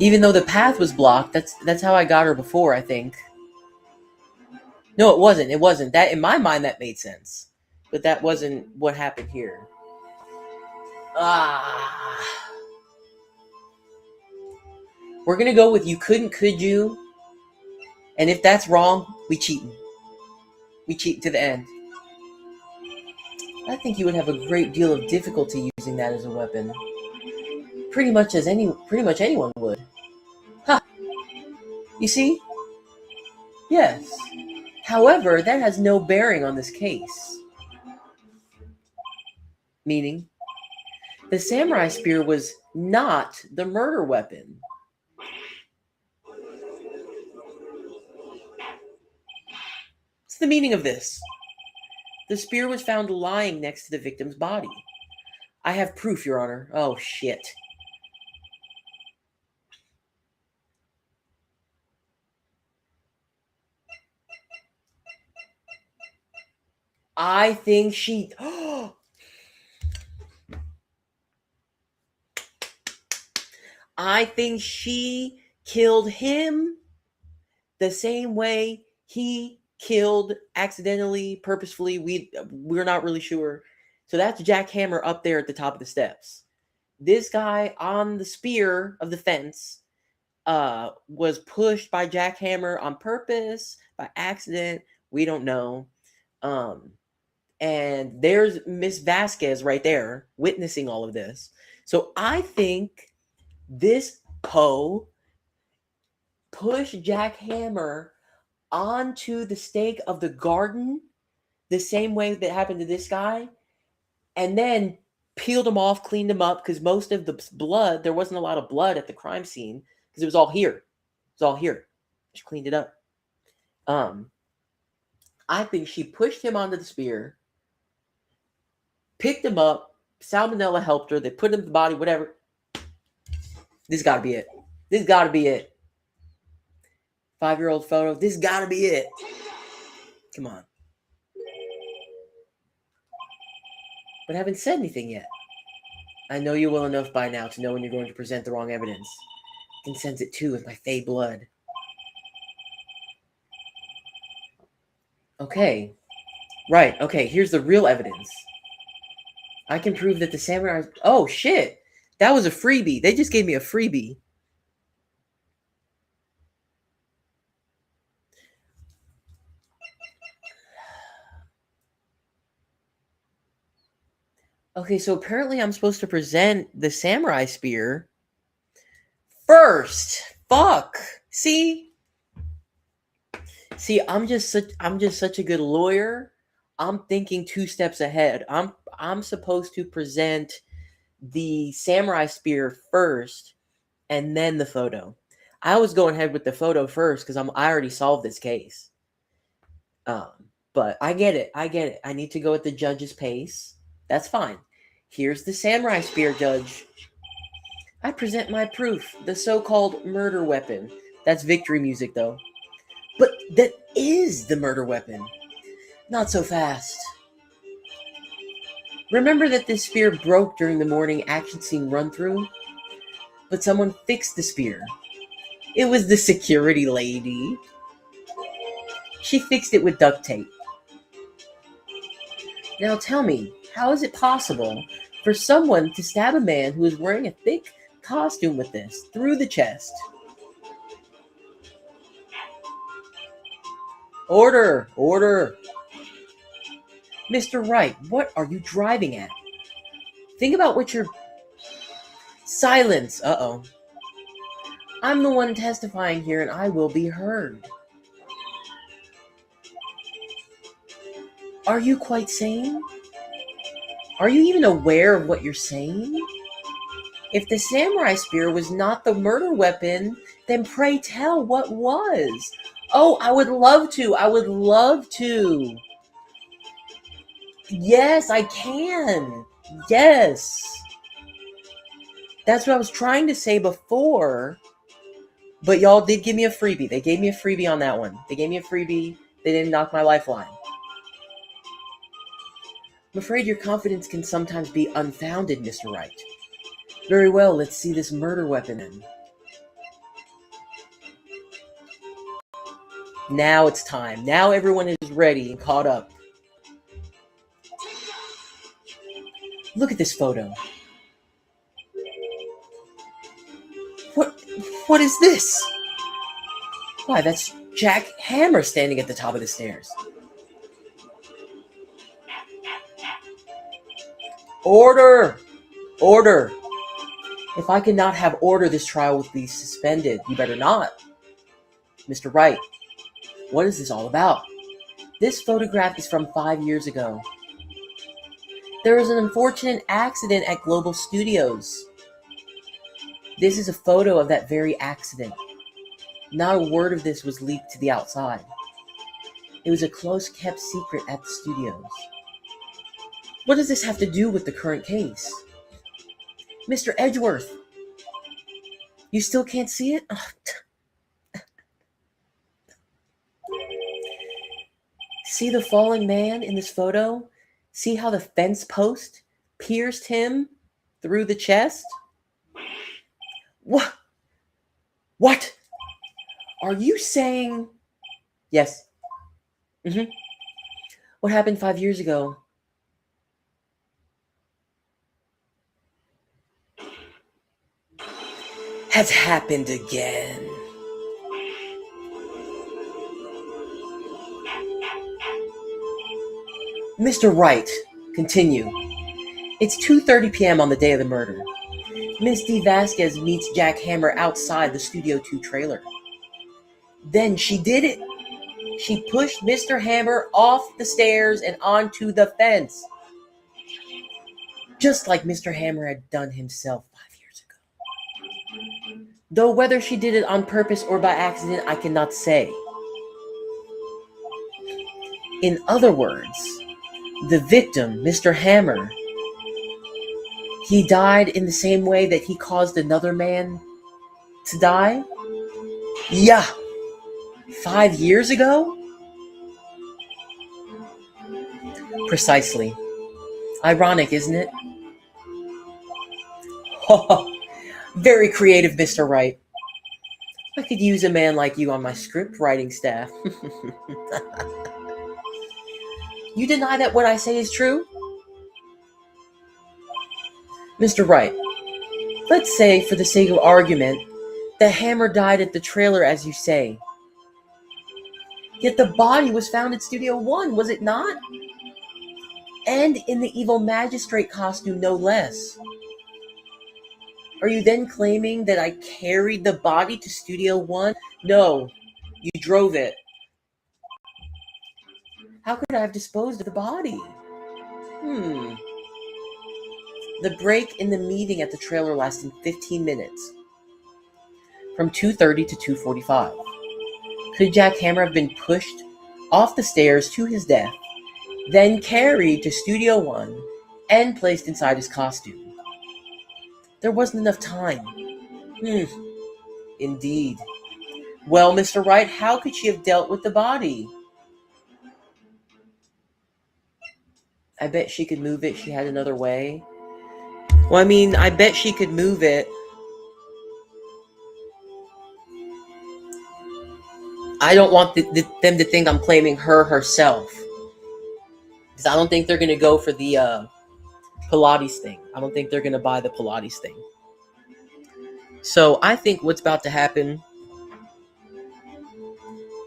Even though the path was blocked, that's how I got her before, I think. No, it wasn't. It wasn't. That, in my mind, that made sense. But that wasn't what happened here. We're going to go with you couldn't, could you? And if that's wrong, we cheating. We cheat to the end. I think you would have a great deal of difficulty using that as a weapon. Pretty much anyone would. Ha! You see? Yes. However, that has no bearing on this case. Meaning, the samurai spear was not the murder weapon. What's the meaning of this? The spear was found lying next to the victim's body. I have proof, Your Honor. Oh, shit. I think she... I think she killed him the same way he killed accidentally, purposefully. We're not really sure. So that's Jack Hammer up there at the top of the steps. This guy on the spear of the fence was pushed by Jack Hammer on purpose, by accident. We don't know. And there's Miss Vasquez right there witnessing all of this. So I think this Poe pushed Jack Hammer onto the stake of the garden the same way that happened to this guy, and then peeled him off, cleaned him up, because most of the blood, there wasn't a lot of blood at the crime scene because it was all here. It was all here. She cleaned it up. I think she pushed him onto the spear, picked him up. Salmonella helped her. They put him in the body, whatever. This got to be it. This got to be it. 5-year-old photo. This got to be it. Come on. But I haven't said anything yet. I know you well enough by now to know when you're going to present the wrong evidence. I can sense it too with my fey blood. Okay. Right. Okay, here's the real evidence. I can prove that the samurai... Oh, shit. That was a freebie. They just gave me a freebie. Okay, so apparently I'm supposed to present the samurai spear first. Fuck. See, I'm just such a good lawyer. I'm thinking 2 steps ahead. I'm supposed to present the samurai spear first and then the photo. I was going ahead with the photo first because I already solved this case. Um, but I get it. I get it. I need to go at the judge's pace. That's fine. Here's the samurai spear, Judge. I present my proof, the so-called murder weapon. That's victory music, though. But that is the murder weapon. Not so fast. Remember that this spear broke during the morning action scene run-through? But someone fixed the spear. It was the security lady. She fixed it with duct tape. Now tell me, how is it possible for someone to stab a man who is wearing a thick costume with this through the chest? Order! Order! Mr. Wright, what are you driving at? Think about what you're... Silence! Uh-oh. I'm the one testifying here and I will be heard. Are you quite sane? Are you even aware of what you're saying? If the samurai spear was not the murder weapon, then pray tell what was. Oh, I would love to. I would love to. Yes, I can. Yes. That's what I was trying to say before. But y'all did give me a freebie. They gave me a freebie on that one. They gave me a freebie. They didn't knock my lifeline. I'm afraid your confidence can sometimes be unfounded, Mr. Wright. Very well, let's see this murder weapon then. Now it's time. Now everyone is ready and caught up. Look at this photo. What is this? Why, that's Jack Hammer standing at the top of the stairs. Order! Order! If I cannot have order, this trial will be suspended. You better not. Mr. Wright, what is this all about? This photograph is from 5 years ago. There was an unfortunate accident at Global Studios. This is a photo of that very accident. Not a word of this was leaked to the outside. It was a close-kept secret at the studios. What does this have to do with the current case? Mr. Edgeworth, you still can't see it? Oh, see the fallen man in this photo? See how the fence post pierced him through the chest? What? What? Are you saying... Yes. What happened 5 years ago? Has happened again. Mr. Wright, continue. It's 2:30 p.m. on the day of the murder. Miss D. Vasquez meets Jack Hammer outside the Studio 2 trailer. Then she did it. She pushed Mr. Hammer off the stairs and onto the fence. Just like Mr. Hammer had done himself 5 years ago. Though whether she did it on purpose or by accident, I cannot say. In other words, the victim, Mr. Hammer, he died in the same way that he caused another man to die? Yeah. 5 years ago? Precisely. Ironic, isn't it? Very creative, Mr. Wright. I could use a man like you on my script writing staff. You deny that what I say is true? Mr. Wright, let's say, for the sake of argument, the hammer died at the trailer, as you say. Yet the body was found at Studio One, was it not? And in the evil magistrate costume, no less. Are you then claiming that I carried the body to Studio One? No, you drove it. How could I have disposed of the body? The break in the meeting at the trailer lasted 15 minutes, from 2:30 to 2:45. Could Jack Hammer have been pushed off the stairs to his death, then carried to Studio One, and placed inside his costume? There wasn't enough time. Indeed. Well, Mr. Wright, how could she have dealt with the body? I bet she could move it. She had another way. Well, I mean, I bet she could move it. I don't want them to think I'm claiming her herself. Because I don't think they're going to go for the Pilates thing. I don't think they're going to buy the Pilates thing. So I think what's about to happen,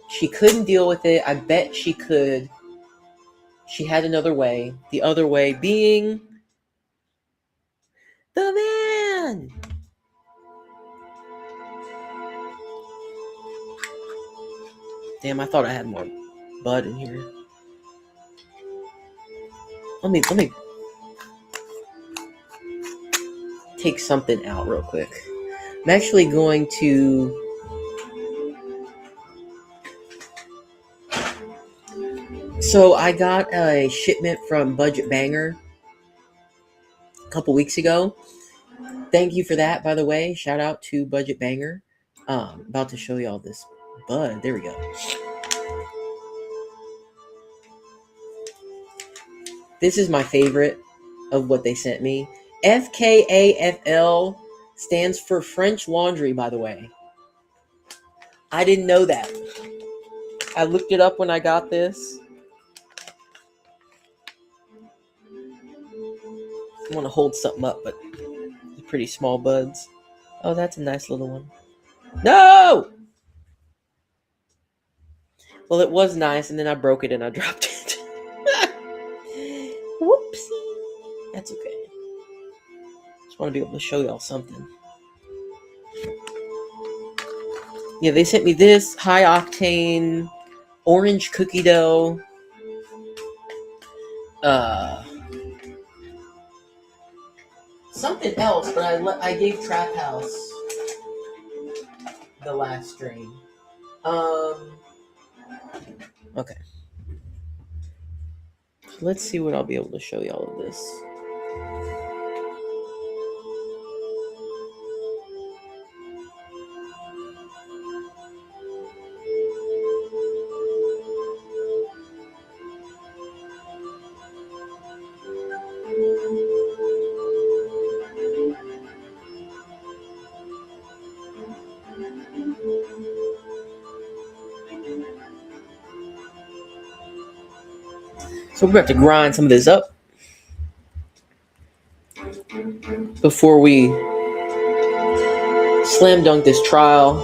she couldn't deal with it. I bet she could. She had another way. The other way being the man. Damn, I thought I had more bud in here. Let me take something out real quick. I'm actually going to So I got a shipment from Budget Banger a couple weeks ago. Thank you for that, by the way. Shout out to Budget Banger. About to show you all this bud. There we go. This is my favorite of what they sent me. FKAFL stands for French Laundry, by the way. I didn't know that. I looked it up when I got this. I want to hold something up, but they're pretty small buds. Oh, that's a nice little one. No! Well, it was nice, and then I broke it and I dropped it. Whoopsie. That's okay. Just want to be able to show y'all something. Yeah, they sent me this high octane orange cookie dough. Something else, but I gave Trap House the last strain. Okay. Let's see what I'll be able to show y'all of this. So we're about to grind some of this up before we slam dunk this trial.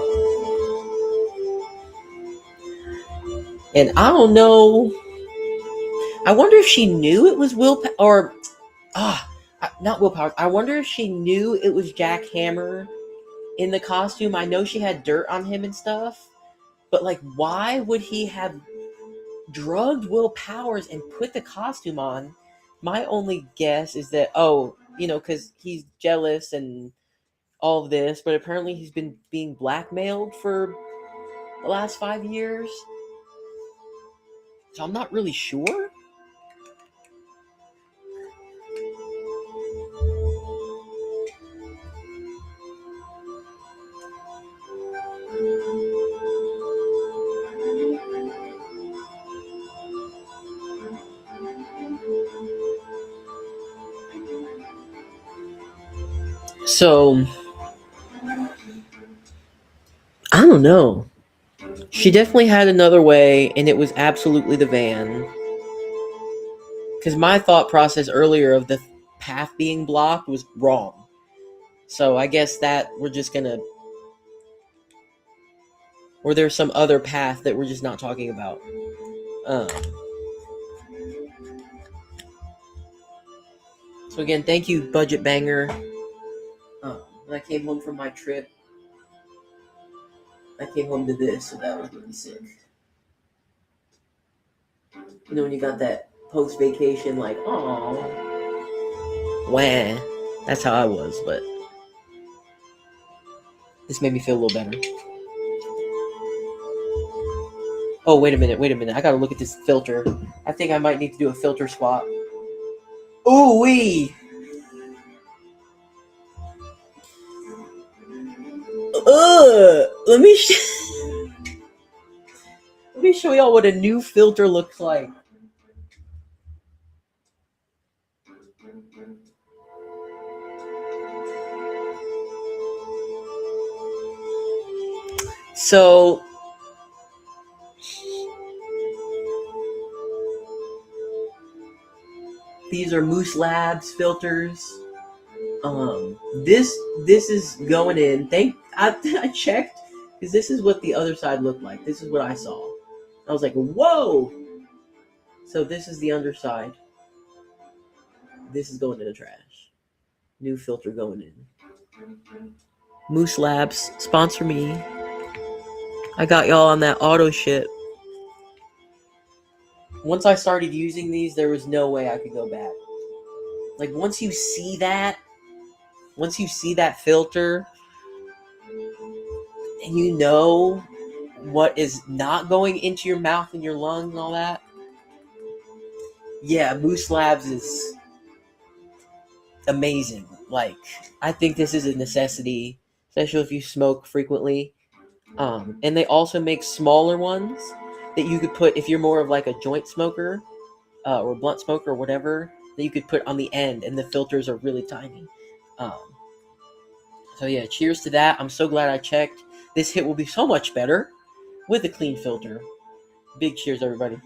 And I don't know. I wonder if she knew it was willpower, not willpower. I wonder if she knew it was Jack Hammer in the costume. I know she had dirt on him and stuff, but like, why would he have drugged Will Powers and put the costume on? My only guess is that, because he's jealous and all of this, but apparently he's been being blackmailed for the last 5 years. So I'm not really sure. So, I don't know. She definitely had another way, and it was absolutely the van. because my thought process earlier of the path being blocked was wrong. So I guess that we're just gonna, or there's some other path that we're just not talking about. So again, thank you, Budget Banger. When I came home from my trip, I came home to this, so that was really sick. You know when you got that post-vacation, like, oh, wah. That's how I was, but this made me feel a little better. Oh, wait a minute. I gotta look at this filter. I think I might need to do a filter swap. Ooh wee! Let me let me show y'all what a new filter looks like. So these are Moose Labs filters. This is going in. I checked because this is what the other side looked like. This is what I saw. I was like, whoa! So this is the underside. This is going in the trash. New filter going in. Moose Labs, sponsor me. I got y'all on that auto ship. Once I started using these, there was no way I could go back. Like, once you see that filter, and you know what is not going into your mouth and your lungs and all that, yeah, Moose Labs is amazing. Like, I think this is a necessity, especially if you smoke frequently. And they also make smaller ones that you could put if you're more of like a joint smoker or blunt smoker or whatever, that you could put on the end, and the filters are really tiny. So yeah, cheers to that. I'm so glad I checked. This hit will be so much better with a clean filter. Big cheers, everybody.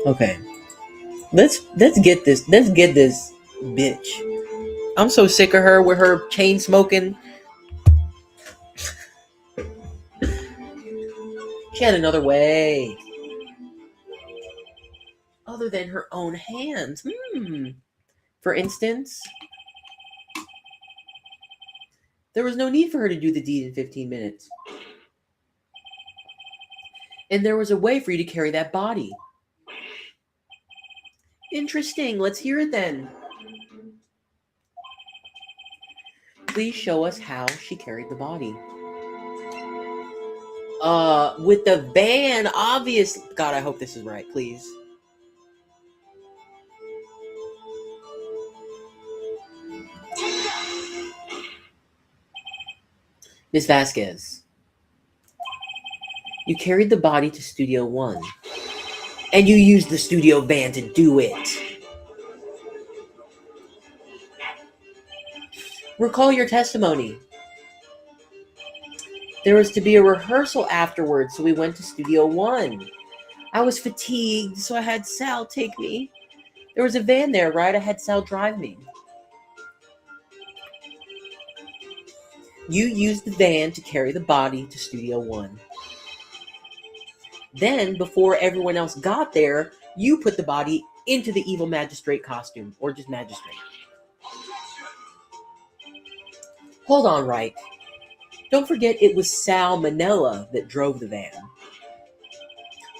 Okay, let's get this bitch. I'm so sick of her with her chain smoking. She had another way other than her own hands. For instance, there was no need for her to do the deed in 15 minutes. And there was a way for you to carry that body. Interesting. Let's hear it then. Please show us how she carried the body. With the van, obvious. God, I hope this is right, please. Miss Vasquez, you carried the body to Studio One, and you used the studio van to do it. Recall your testimony. There was to be a rehearsal afterwards, so we went to Studio One. I was fatigued, so I had Sal take me. There was a van there, right? I had Sal drive me. You used the van to carry the body to Studio One. Then, before everyone else got there, you put the body into the evil magistrate costume, or just magistrate. Hold on, right? Don't forget it was Sal Manella that drove the van.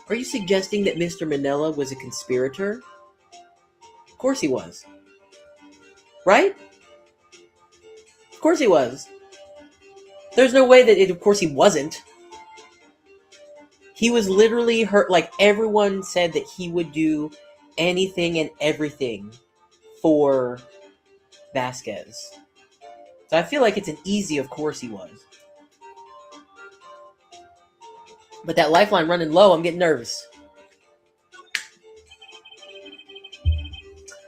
Are you suggesting that Mr. Manella was a conspirator? Of course he was. Right? Of course he was. There's no way that of course he wasn't. He was literally hurt. Like, everyone said that he would do anything and everything for Vasquez. So I feel like it's an easy, of course he was. But that lifeline running low, I'm getting nervous.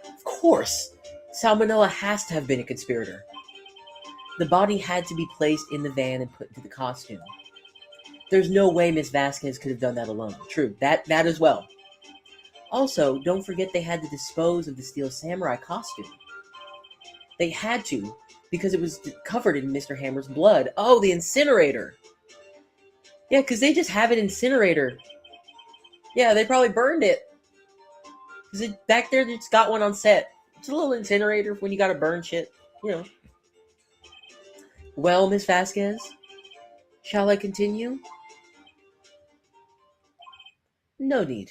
Of course, Salmonella has to have been a conspirator. The body had to be placed in the van and put into the costume. There's no way Miss Vasquez could have done that alone. True, that as well. Also, don't forget they had to dispose of the Steel Samurai costume. They had to, because it was covered in Mr. Hammer's blood. Oh, the incinerator. Yeah, because they just have an incinerator. Yeah, they probably burned it. Because back there, they just got one on set. It's a little incinerator when you gotta burn shit, you know. Well, Miss Vasquez, shall I continue? No need.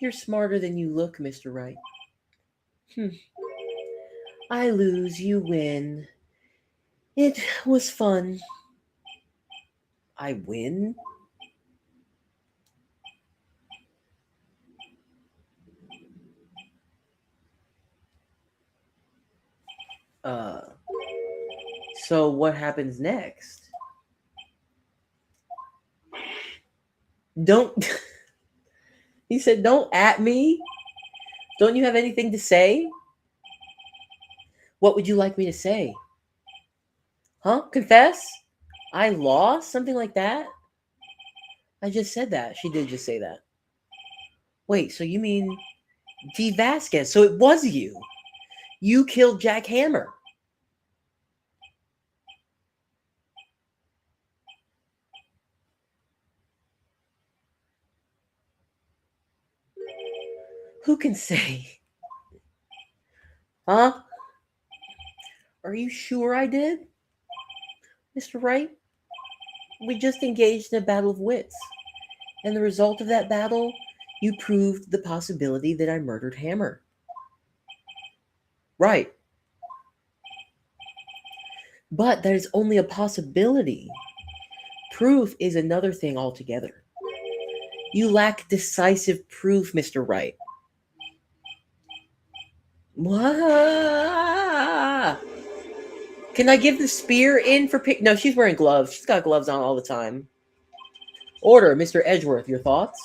You're smarter than you look, Mr. Wright. I lose, you win. It was fun. I win? Uh, so what happens next? Don't... He said, don't at me. Don't you have anything to say? What would you like me to say? Huh? Confess? I lost? Something like that? I just said that. She did just say that. Wait, so you mean V. Vasquez? So it was you. You killed Jack Hammer. Who can say? Huh? Are you sure I did? Mr. Wright? We just engaged in a battle of wits. And the result of that battle, you proved the possibility that I murdered Hammer. Right. But that is only a possibility. Proof is another thing altogether. You lack decisive proof, Mr. Wright. What? Can I give the spear in for pick? No, she's wearing gloves. She's got gloves on all the time. Order, Mr. Edgeworth. Your thoughts?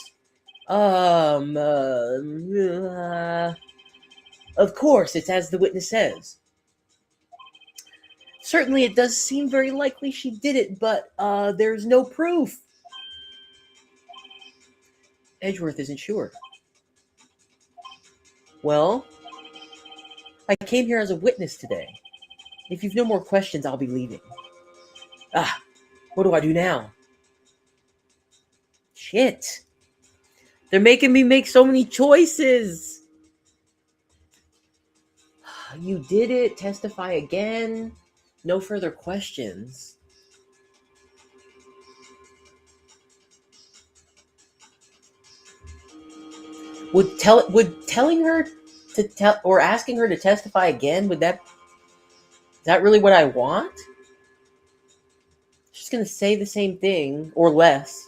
Of course, it's as the witness says. Certainly, it does seem very likely she did it, but there's no proof. Edgeworth isn't sure. Well, I came here as a witness today. If you've no more questions, I'll be leaving. What do I do now? Shit. They're making me make so many choices. You did it. Testify again. No further questions. Would telling her to tell or asking her to testify again, is that really what I want? She's gonna say the same thing or less.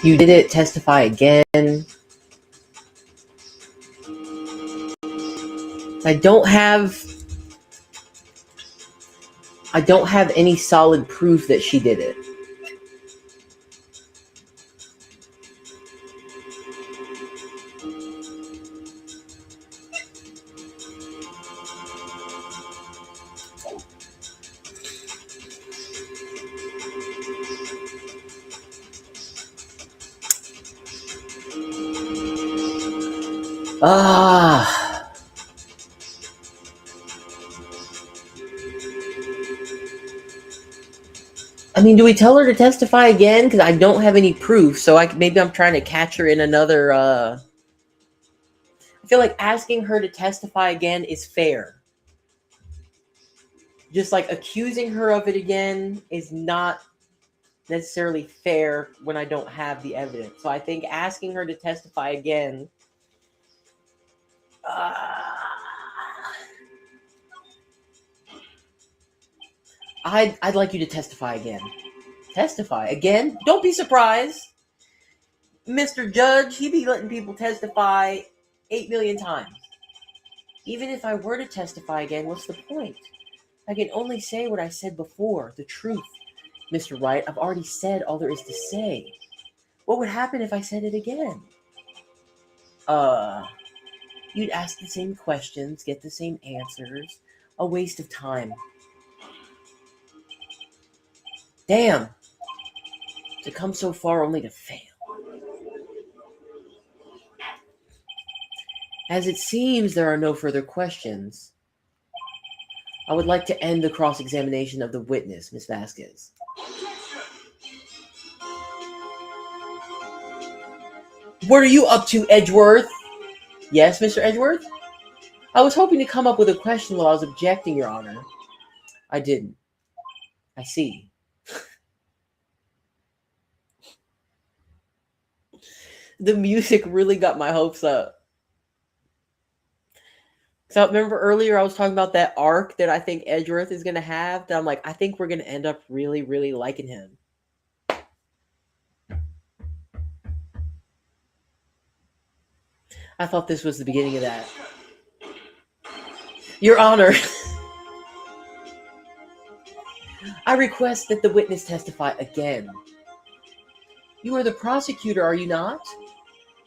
You did it. Testify again. I don't have any solid proof that she did it. I mean, do we tell her to testify again? Because I don't have any proof, so maybe I'm trying to catch her in another. I feel like asking her to testify again is fair. Just like accusing her of it again is not necessarily fair when I don't have the evidence. So I think asking her to testify again. I'd like you to testify again. Testify? Again? Don't be surprised. Mr. Judge, he be letting people testify 8 million times. Even if I were to testify again, what's the point? I can only say what I said before, the truth. Mr. Wright, I've already said all there is to say. What would happen if I said it again? You'd ask the same questions, get the same answers. A waste of time. Damn. To come so far only to fail. As it seems there are no further questions, I would like to end the cross-examination of the witness, Miss Vasquez. What are you up to, Edgeworth? Yes, Mr. Edgeworth? I was hoping to come up with a question while I was objecting, Your Honor. I didn't. I see. The music really got my hopes up. So remember earlier I was talking about that arc that I think Edgeworth is going to have? That I'm like, I think we're going to end up really, really liking him. I thought this was the beginning of that. Your Honor, I request that the witness testify again. You are the prosecutor, are you not?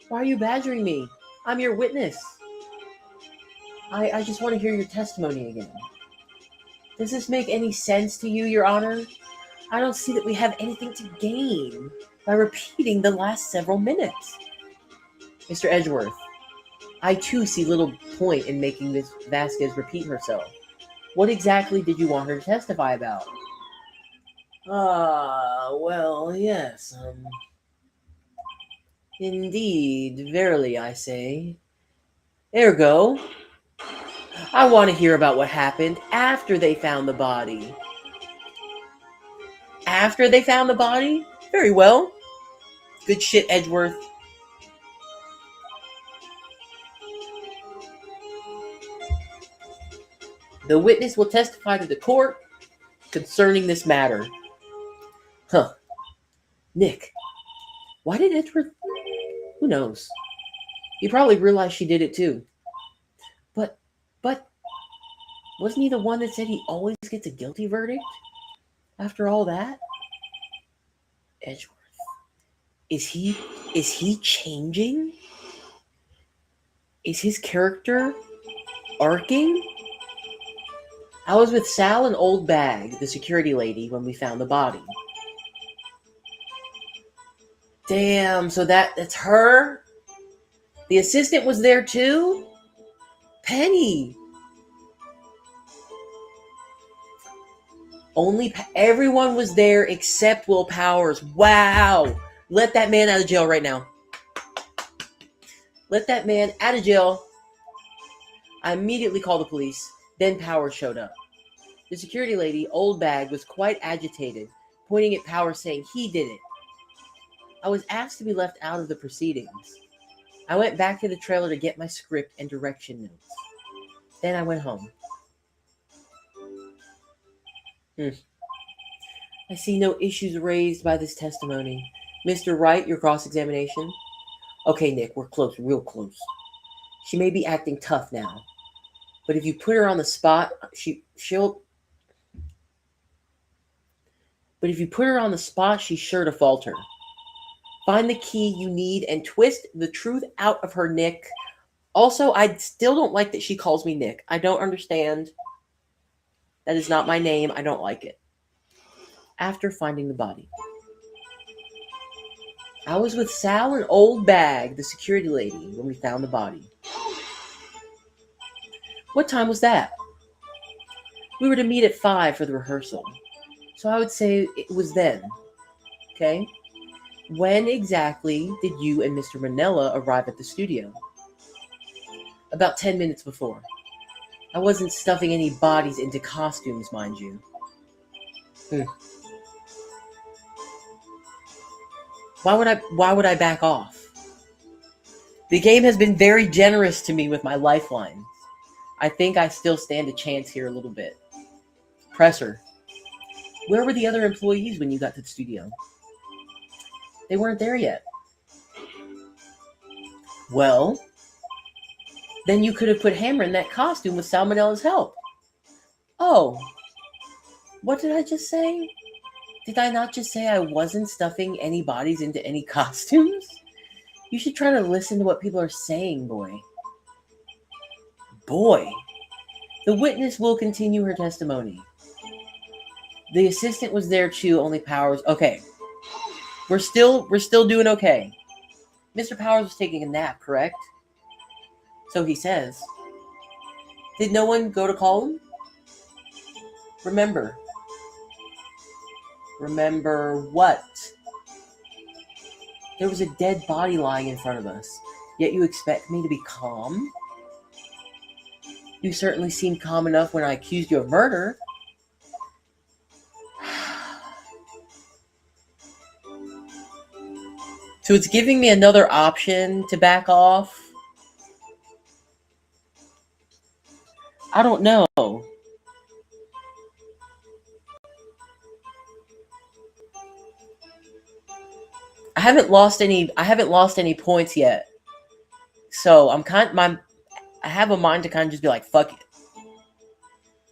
Why are you badgering me? I'm your witness. I just want to hear your testimony again. Does this make any sense to you, Your Honor? I don't see that we have anything to gain by repeating the last several minutes. Mr. Edgeworth, I too see little point in making Miss Vasquez repeat herself. What exactly did you want her to testify about? Well, yes, indeed, verily, I say. Ergo, I want to hear about what happened after they found the body. After they found the body? Very well. Good shit, Edgeworth. The witness will testify to the court concerning this matter. Huh. Nick. Why did Edgeworth? Who knows? He probably realized she did it too. But wasn't he the one that said he always gets a guilty verdict? After all that? Edgeworth. Is he changing? Is his character arcing? I was with Sal and Old Bag, the security lady, when we found the body. Damn, so that's her? The assistant was there too? Penny. Everyone was there except Will Powers. Wow. Let that man out of jail right now. Let that man out of jail. I immediately called the police. Then Powers showed up. The security lady, Old Bag, was quite agitated, pointing at Powers saying he did it. I was asked to be left out of the proceedings. I went back to the trailer to get my script and direction notes. Then I went home. I see no issues raised by this testimony. Mr. Wright, your cross-examination. Okay, Nick, we're close, real close. She may be acting tough now, but if you put her on the spot, she'll. But if you put her on the spot, she's sure to falter. Find the key you need and twist the truth out of her, Nick. Also, I still don't like that she calls me Nick. I don't understand. That is not my name. I don't like it. After finding the body, I was with Sal and Old Bag, the security lady, when we found the body. What time was that? We were to meet at 5 for the rehearsal. So I would say it was then. Okay? When exactly did you and Mr. Manella arrive at the studio? About 10 minutes before. I wasn't stuffing any bodies into costumes, mind you. Why would I back off? The game has been very generous to me with my lifelines. I think I still stand a chance here a little bit. Presser. Where were the other employees when you got to the studio? They weren't there yet. Well, then you could have put Hammer in that costume with Salmonella's help. Oh, what did I just say? Did I not just say I wasn't stuffing any bodies into any costumes? You should try to listen to what people are saying, boy. Boy. The witness will continue her testimony. The assistant was there too, only Powers. Okay. We're still doing okay. Mr. Powers was taking a nap, correct? So he says. Did no one go to call him? Remember what? There was a dead body lying in front of us, yet you expect me to be calm? You certainly seemed calm enough when I accused you of murder. So it's giving me another option to back off. I don't know. I haven't lost any points yet. So I have a mind to kind of just be like, fuck it.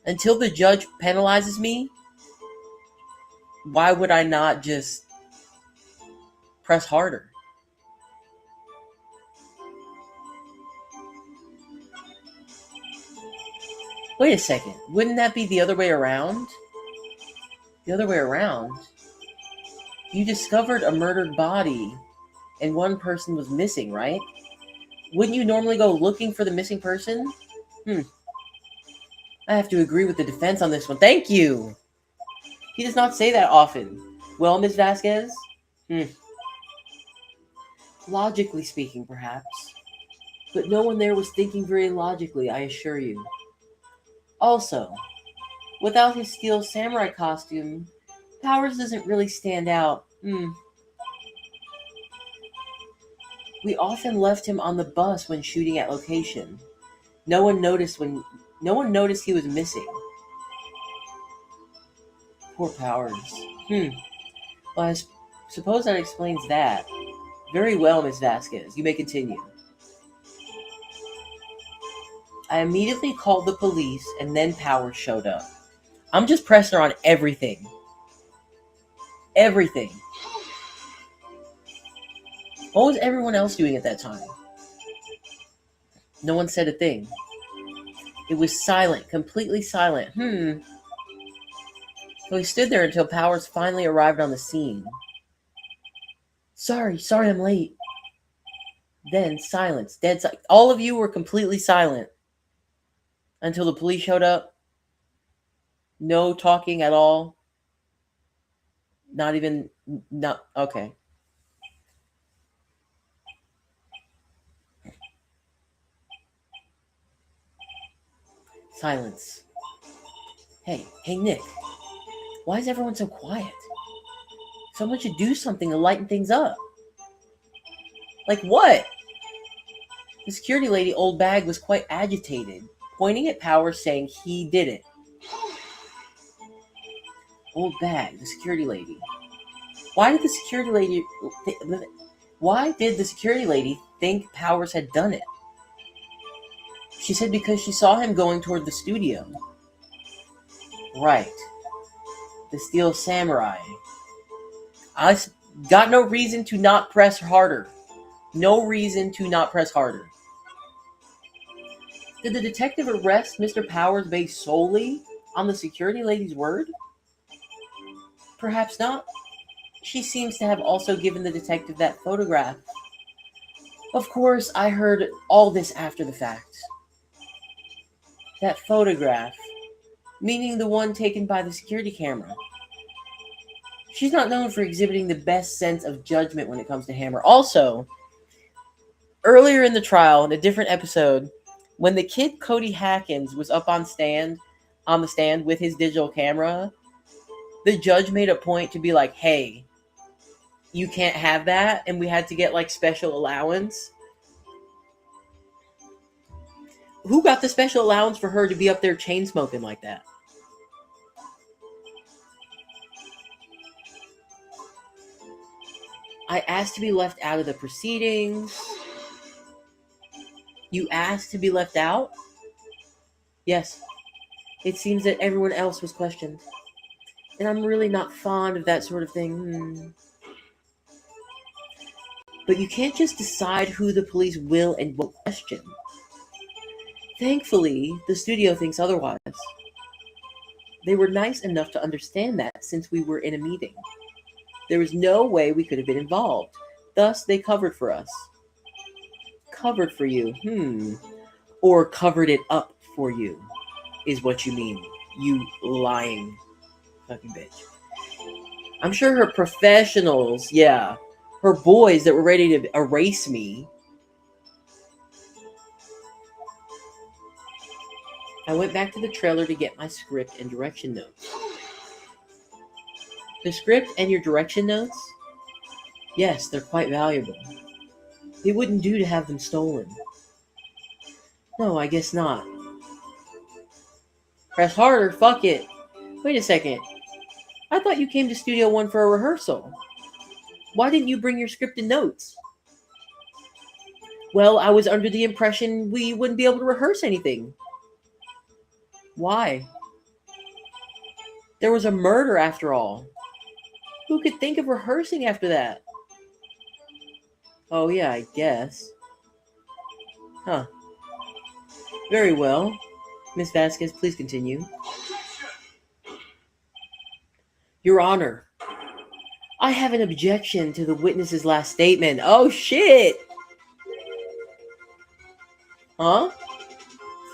Until the judge penalizes me, why would I not just press harder? Wait a second. Wouldn't that be the other way around? The other way around? You discovered a murdered body and one person was missing, right? Wouldn't you normally go looking for the missing person? I have to agree with the defense on this one. Thank you. He does not say that often. Well, Ms. Vasquez? Logically speaking, perhaps. But no one there was thinking very logically, I assure you. Also, without his steel samurai costume, Powers doesn't really stand out. We often left him on the bus when shooting at location. No one noticed he was missing. Poor Powers. Well, I suppose that explains that. Very well, Miss Vasquez. You may continue. I immediately called the police, and then Powers showed up. I'm just pressing her on everything. Everything. What was everyone else doing at that time? No one said a thing. It was silent, completely silent. So he stood there until Powers finally arrived on the scene. Sorry, I'm late. Then silence, dead silence. All of you were completely silent until the police showed up. No talking at all. Okay. Silence. Hey, Nick. Why is everyone so quiet? Someone should do something to lighten things up. Like what? The security lady, Old Bag, was quite agitated, pointing at Powers saying he did it. Old Bag, the security lady. Why did the security lady think Powers had done it? She said because she saw him going toward the studio. Right. The Steel Samurai. I got no reason to not press harder. No reason to not press harder. Did the detective arrest Mr. Powers based solely on the security lady's word? Perhaps not. She seems to have also given the detective that photograph. Of course, I heard all this after the fact. That photograph, meaning the one taken by the security camera. She's not known for exhibiting the best sense of judgment when it comes to Hammer. Also, earlier in the trial, in a different episode, when the kid Cody Hackins was up on the stand with his digital camera, the judge made a point to be like, hey, you can't have that, and we had to get like special allowance. Who got the special allowance for her to be up there chain smoking like that? I asked to be left out of the proceedings. You asked to be left out? Yes. It seems that everyone else was questioned. And I'm really not fond of that sort of thing. But you can't just decide who the police will and won't question. Thankfully, the studio thinks otherwise. They were nice enough to understand that since we were in a meeting. There was no way we could have been involved. Thus, they covered for us. Covered for you. Or covered it up for you, is what you mean. You lying fucking bitch. I'm sure her professionals, her boys that were ready to erase me. I went back to the trailer to get my script and direction notes. The script and your direction notes? Yes, they're quite valuable. It wouldn't do to have them stolen. No, I guess not. Press harder, fuck it. Wait a second. I thought you came to Studio One for a rehearsal. Why didn't you bring your script and notes? Well, I was under the impression we wouldn't be able to rehearse anything. Why? There was a murder after all. Who could think of rehearsing after that? Oh yeah, I guess. Huh. Very well. Miss Vasquez, please continue. Your Honor, I have an objection to the witness's last statement. Oh shit! Huh?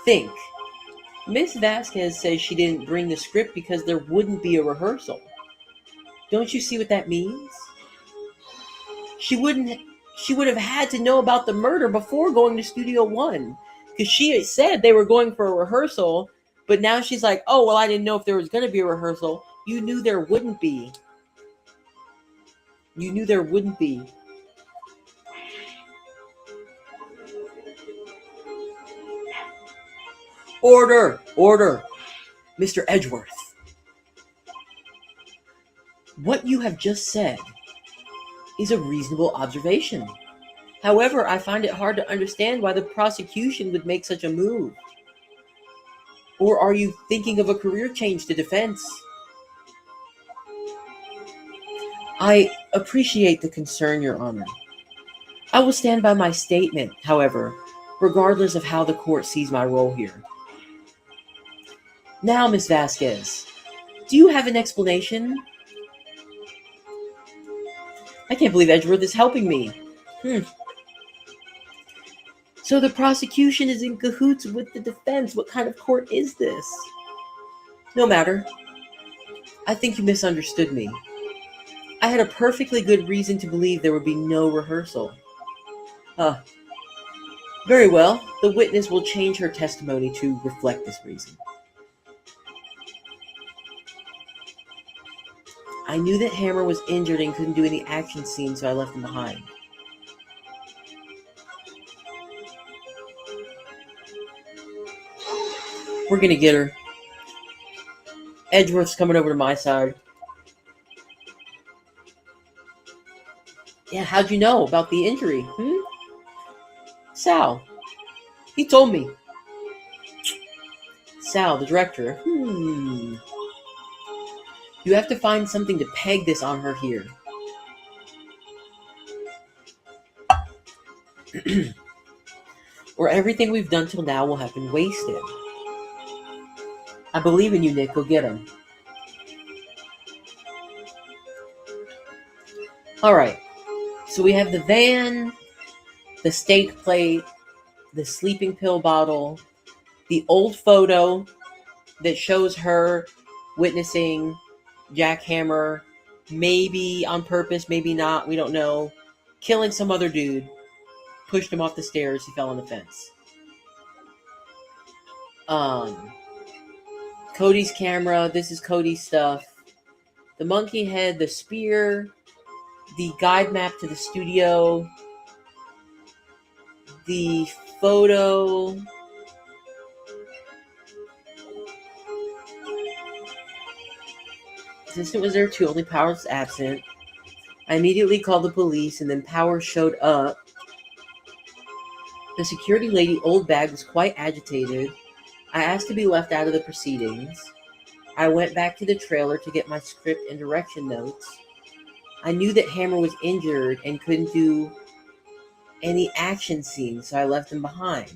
Think. Miss Vasquez says she didn't bring the script because there wouldn't be a rehearsal. Don't you see what that means? She would have had to know about the murder before going to Studio One. Because she had said they were going for a rehearsal, but now she's like, oh, well, I didn't know if there was going to be a rehearsal. You knew there wouldn't be. You knew there wouldn't be. Order! Order! Mr. Edgeworth. What you have just said is a reasonable observation. However, I find it hard to understand why the prosecution would make such a move. Or are you thinking of a career change to defense? I appreciate the concern, Your Honor. I will stand by my statement, however, regardless of how the court sees my role here. Now, Miss Vasquez, do you have an explanation? I can't believe Edgeworth is helping me. So the prosecution is in cahoots with the defense. What kind of court is this? No matter. I think you misunderstood me. I had a perfectly good reason to believe there would be no rehearsal. Very well. The witness will change her testimony to reflect this reason. I knew that Hammer was injured and couldn't do any action scenes, so I left him behind. We're gonna get her. Edgeworth's coming over to my side. Yeah, how'd you know about the injury? Sal. He told me. Sal, the director. You have to find something to peg this on her here. Or everything we've done till now will have been wasted. I believe in you, Nick. Go get him. Alright. So we have the van, the steak plate, the sleeping pill bottle, the old photo that shows her witnessing Jack Hammer, maybe on purpose, maybe not, we don't know, killing some other dude, pushed him off the stairs, he fell on the fence. Cody's camera, this is Cody's stuff. The monkey head, the spear, the guide map to the studio, the photo. Assistant was there too, only Power was absent. I immediately called the police, and then Powers showed up. The security lady, Old Bag, was quite agitated. I asked to be left out of the proceedings. I went back to the trailer to get my script and direction notes. I knew that Hammer was injured and couldn't do any action scenes, so I left him behind.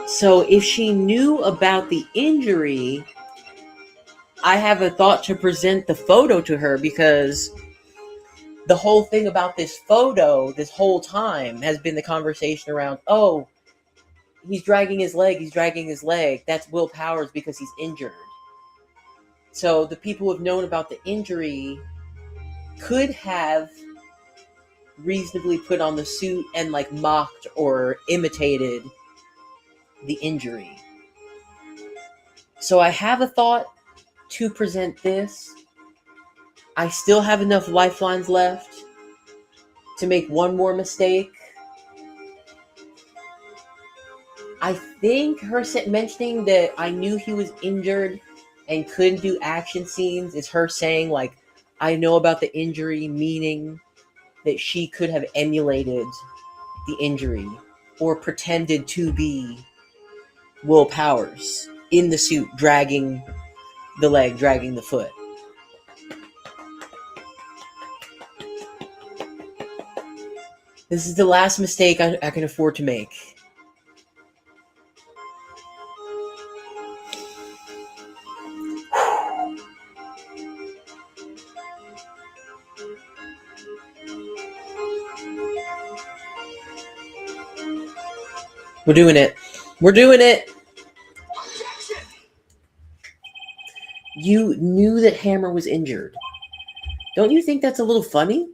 So if she knew about the injury, I have a thought to present the photo to her, because the whole thing about this photo this whole time has been the conversation around, oh, he's dragging his leg. That's Will Powers because he's injured. So the people who have known about the injury could have reasonably put on the suit and like mocked or imitated the injury. So I have a thought to present this. I still have enough lifelines left to make one more mistake. I think her mentioning that I knew he was injured and couldn't do action scenes is her saying, like, I know about the injury, meaning that she could have emulated the injury or pretended to be Will Powers in the suit, dragging the leg, dragging the foot. This is the last mistake I can afford to make. We're doing it. We're doing it. You knew that Hammer was injured. Don't you think that's a little funny?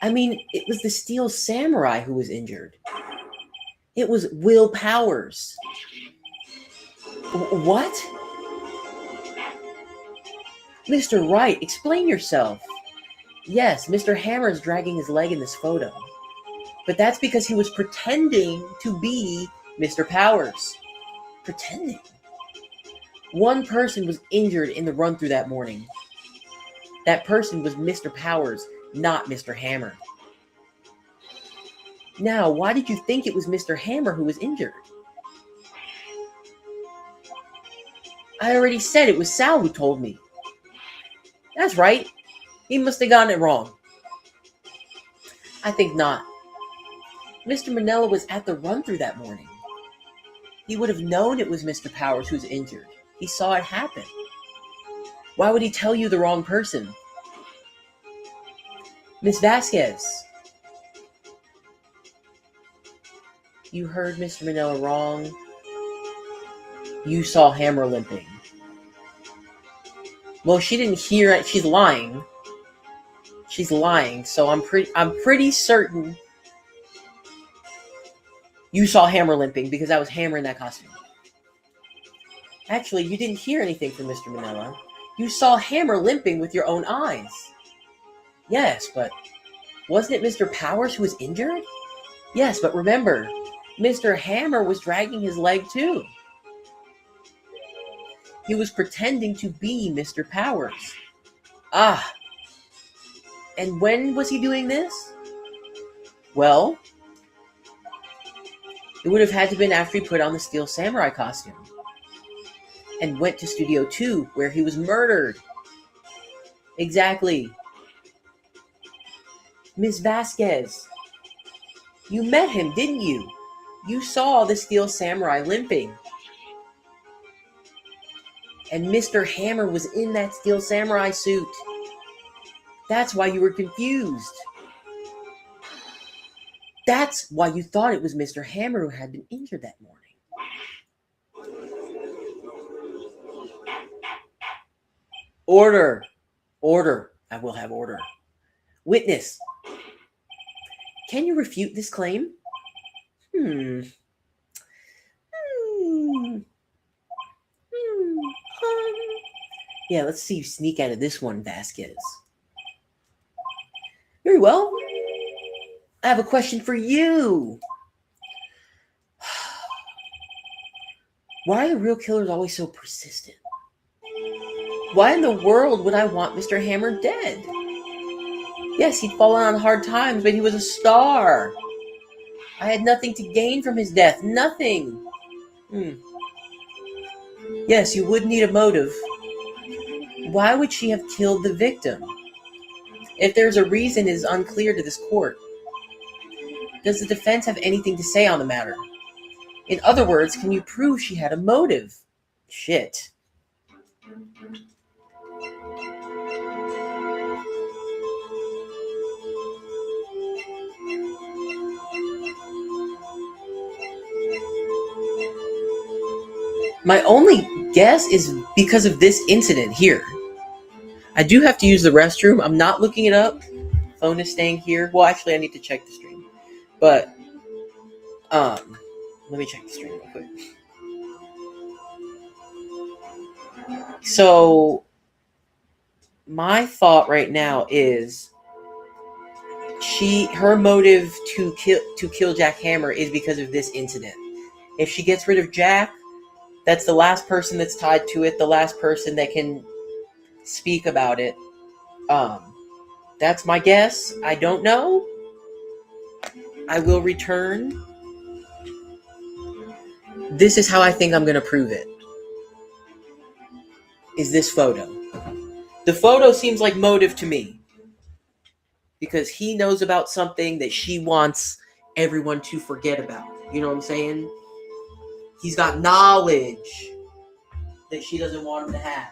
I mean, it was the Steel Samurai who was injured. It was Will Powers. What? Mr. Wright, explain yourself. Yes, Mr. Hammer is dragging his leg in this photo. But that's because he was pretending to be Mr. Powers. Pretending. One person was injured in the run-through that morning. That person was Mr. Powers, not Mr. Hammer. Now, why did you think it was Mr. Hammer who was injured? I already said it was Sal who told me. That's right. He must have gotten it wrong. I think not. Mr. Manella was at the run-through that morning. He would have known it was Mr. Powers who was injured. He saw it happen. Why would he tell you the wrong person? Miss Vasquez. You heard Mr. Manella wrong. You saw Hammer limping. Well, she didn't hear it. She's lying. She's lying. So I'm pretty certain you saw Hammer limping because I was Hammer in that costume. Actually, you didn't hear anything from Mr. Manella. You saw Hammer limping with your own eyes. Yes, but wasn't it Mr. Powers who was injured? Yes, but remember, Mr. Hammer was dragging his leg too. He was pretending to be Mr. Powers. Ah. And when was he doing this? Well, it would have had to have been after he put on the Steel Samurai costume and went to Studio 2, where he was murdered. Exactly. Miss Vasquez, you met him, didn't you? You saw the Steel Samurai limping. And Mr. Hammer was in that Steel Samurai suit. That's why you were confused. That's why you thought it was Mr. Hammer who had been injured that morning. Order. Order. I will have order. Witness. Can you refute this claim? Yeah, let's see you sneak out of this one, Vasquez. Very well. I have a question for you. Why are the real killers always so persistent? Why in the world would I want Mr. Hammer dead? Yes, he'd fallen on hard times, but he was a star. I had nothing to gain from his death. Nothing. Yes, you would need a motive. Why would she have killed the victim? If there's a reason, it is unclear to this court. Does the defense have anything to say on the matter? In other words, can you prove she had a motive? Shit. My only guess is because of this incident here. I do have to use the restroom. I'm not looking it up. Phone is staying here. Well, actually, I need to check the stream. But, let me check the stream real quick. So, my thought right now is her motive to kill Jack Hammer is because of this incident. If she gets rid of Jack, that's the last person that's tied to it, the last person that can speak about it. That's my guess. I don't know. I will return. This is how I think I'm going to prove it. Is this photo. The photo seems like motive to me. Because he knows about something that she wants everyone to forget about. You know what I'm saying? He's got knowledge that she doesn't want him to have.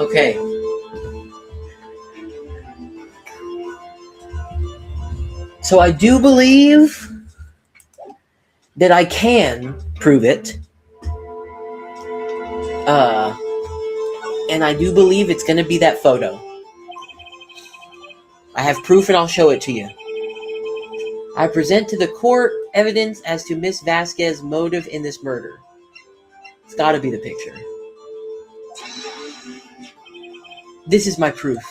Okay. So I do believe that I can prove it. And I do believe it's going to be that photo. I have proof and I'll show it to you. I present to the court evidence as to Miss Vasquez's motive in this murder. It's got to be the picture. This is my proof.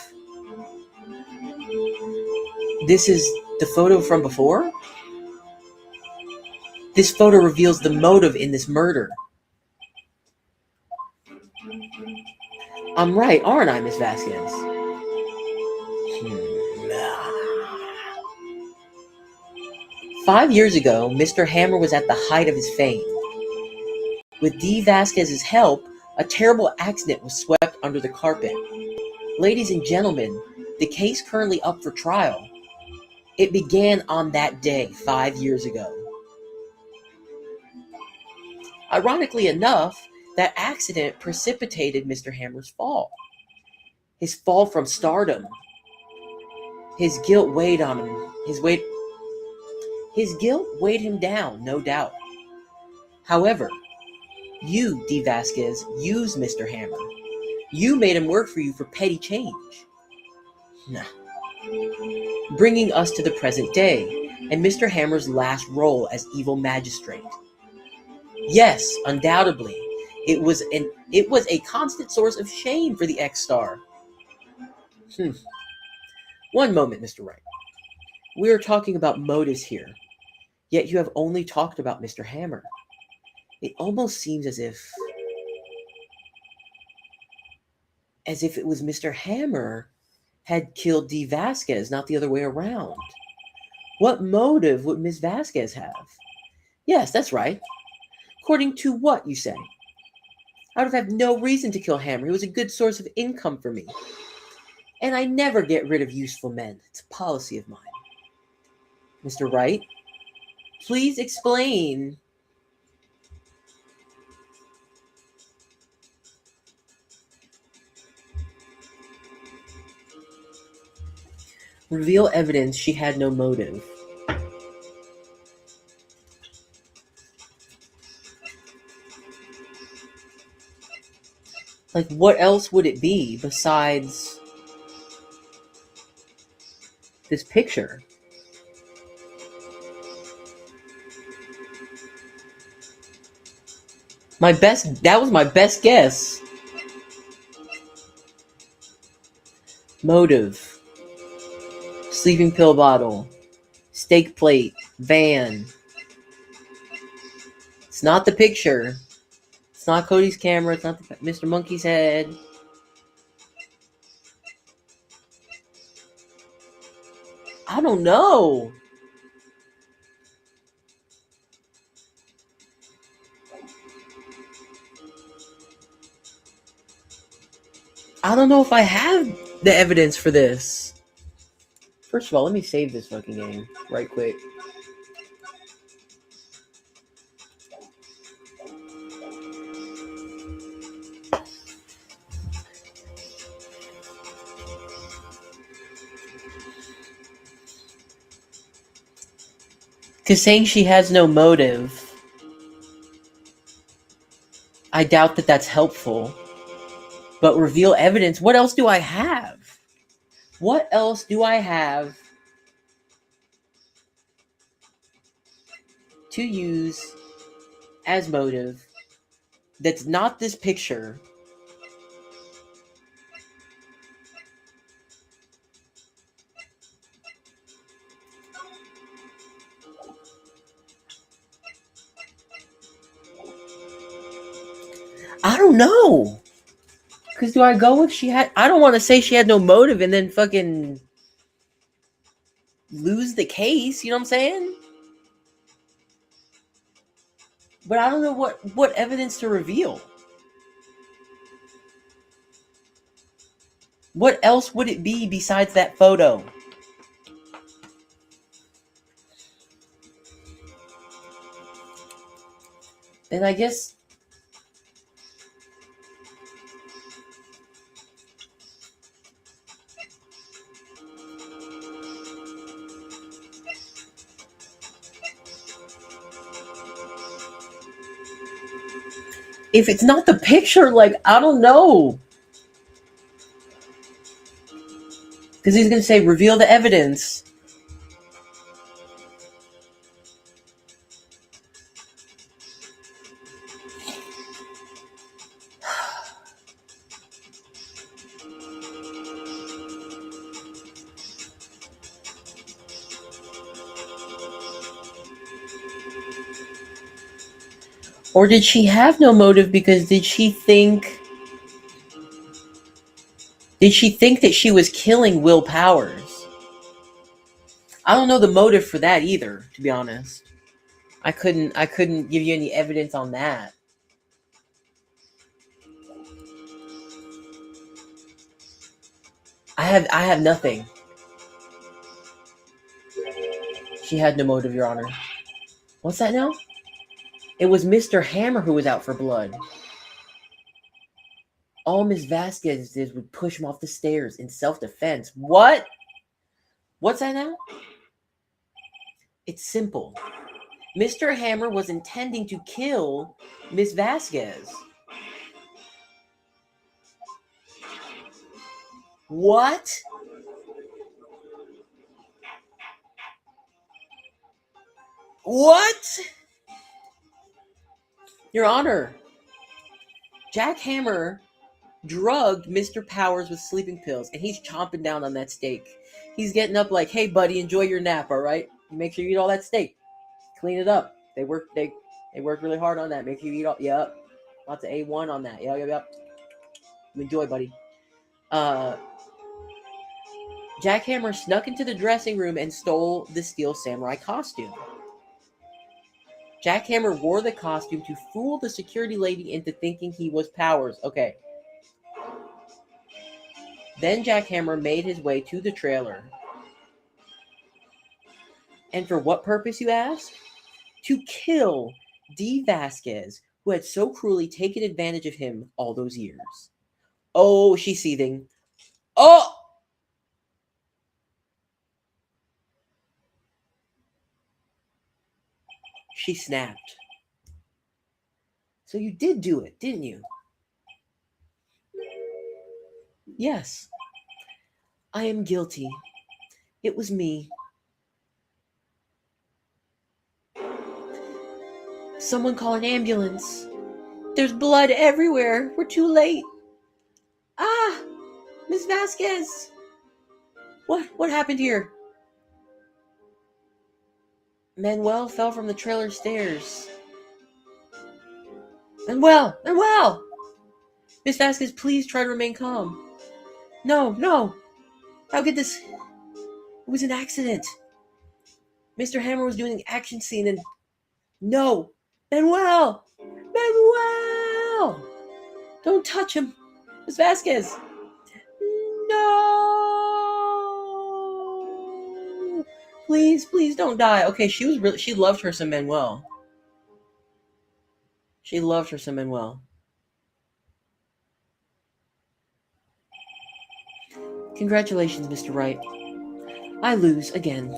This is the photo from before? This photo reveals the motive in this murder. I'm right, aren't I, Miss Vasquez? 5 years ago, Mr. Hammer was at the height of his fame. With D. Vasquez's help, a terrible accident was swept under the carpet. Ladies and gentlemen, the case currently up for trial. It began on that day 5 years ago. Ironically enough, that accident precipitated Mr. Hammer's fall. His fall from stardom. His guilt weighed on him. His guilt weighed him down, no doubt. However, you, D. Vasquez, used Mr. Hammer. You made him work for you for petty change. Nah. Bringing us to the present day, and Mr. Hammer's last role as evil magistrate. Yes, undoubtedly, it was a constant source of shame for the ex-star. One moment, Mr. Wright. We are talking about motives here. Yet you have only talked about Mr. Hammer. It almost seems as if it was Mr. Hammer had killed D. Vasquez, not the other way around. What motive would Miss Vasquez have? Yes, that's right. According to what, you say? I would have had no reason to kill Hammer. He was a good source of income for me. And I never get rid of useful men. It's a policy of mine. Mr. Wright, please explain. Reveal evidence she had no motive. Like, what else would it be besides this picture? That was my best guess. Motive. Sleeping pill bottle. Steak plate. Van. It's not the picture. It's not Cody's camera. It's not Mr. Monkey's head. I don't know. I don't know if I have the evidence for this. First of all, let me save this fucking game right quick. Because saying she has no motive, I doubt that that's helpful. But reveal evidence. What else do I have? What else do I have to use as motive that's not this picture? I don't know. Because do I go with I don't want to say she had no motive and then fucking lose the case. You know what I'm saying? But I don't know what evidence to reveal. What else would it be besides that photo? And I guess if it's not the picture, like, I don't know. Because he's going to say, reveal the evidence. Or did she have no motive because did she think that she was killing Will Powers? I don't know the motive for that either, to be honest. I couldn't give you any evidence on that. I have nothing. She had no motive, Your Honor. What's that now? It was Mr. Hammer who was out for blood. All Miss Vasquez did was push him off the stairs in self-defense. What? What's that now? It's simple. Mr. Hammer was intending to kill Miss Vasquez. What? What? Your Honor, Jack Hammer drugged Mr. Powers with sleeping pills, and he's chomping down on that steak. He's getting up like, hey, buddy, enjoy your nap, all right? Make sure you eat all that steak. Clean it up. They worked really hard on that. Make sure you eat all. Yep. Lots of A1 on that. Yep. Enjoy, buddy. Jackhammer snuck into the dressing room and stole the steel samurai costume. Jackhammer wore the costume to fool the security lady into thinking he was Powers. Okay. Then Jackhammer made his way to the trailer. And for what purpose, you ask? To kill D. Vasquez, who had so cruelly taken advantage of him all those years. Oh, she's seething. Oh! She snapped. So you did do it, didn't you? Yes. I am guilty. It was me. Someone call an ambulance. There's blood everywhere. We're too late. Ah! Miss Vasquez! What happened here? Manuel fell from the trailer stairs. Manuel! Miss Vasquez, please try to remain calm. No. How could this... It was an accident. Mr. Hammer was doing an action scene and... No! Manuel! Don't touch him! Miss Vasquez! No! Please don't die. Okay, she loved her some Manuel. She loved her some Manuel. Congratulations, Mr. Wright. I lose again.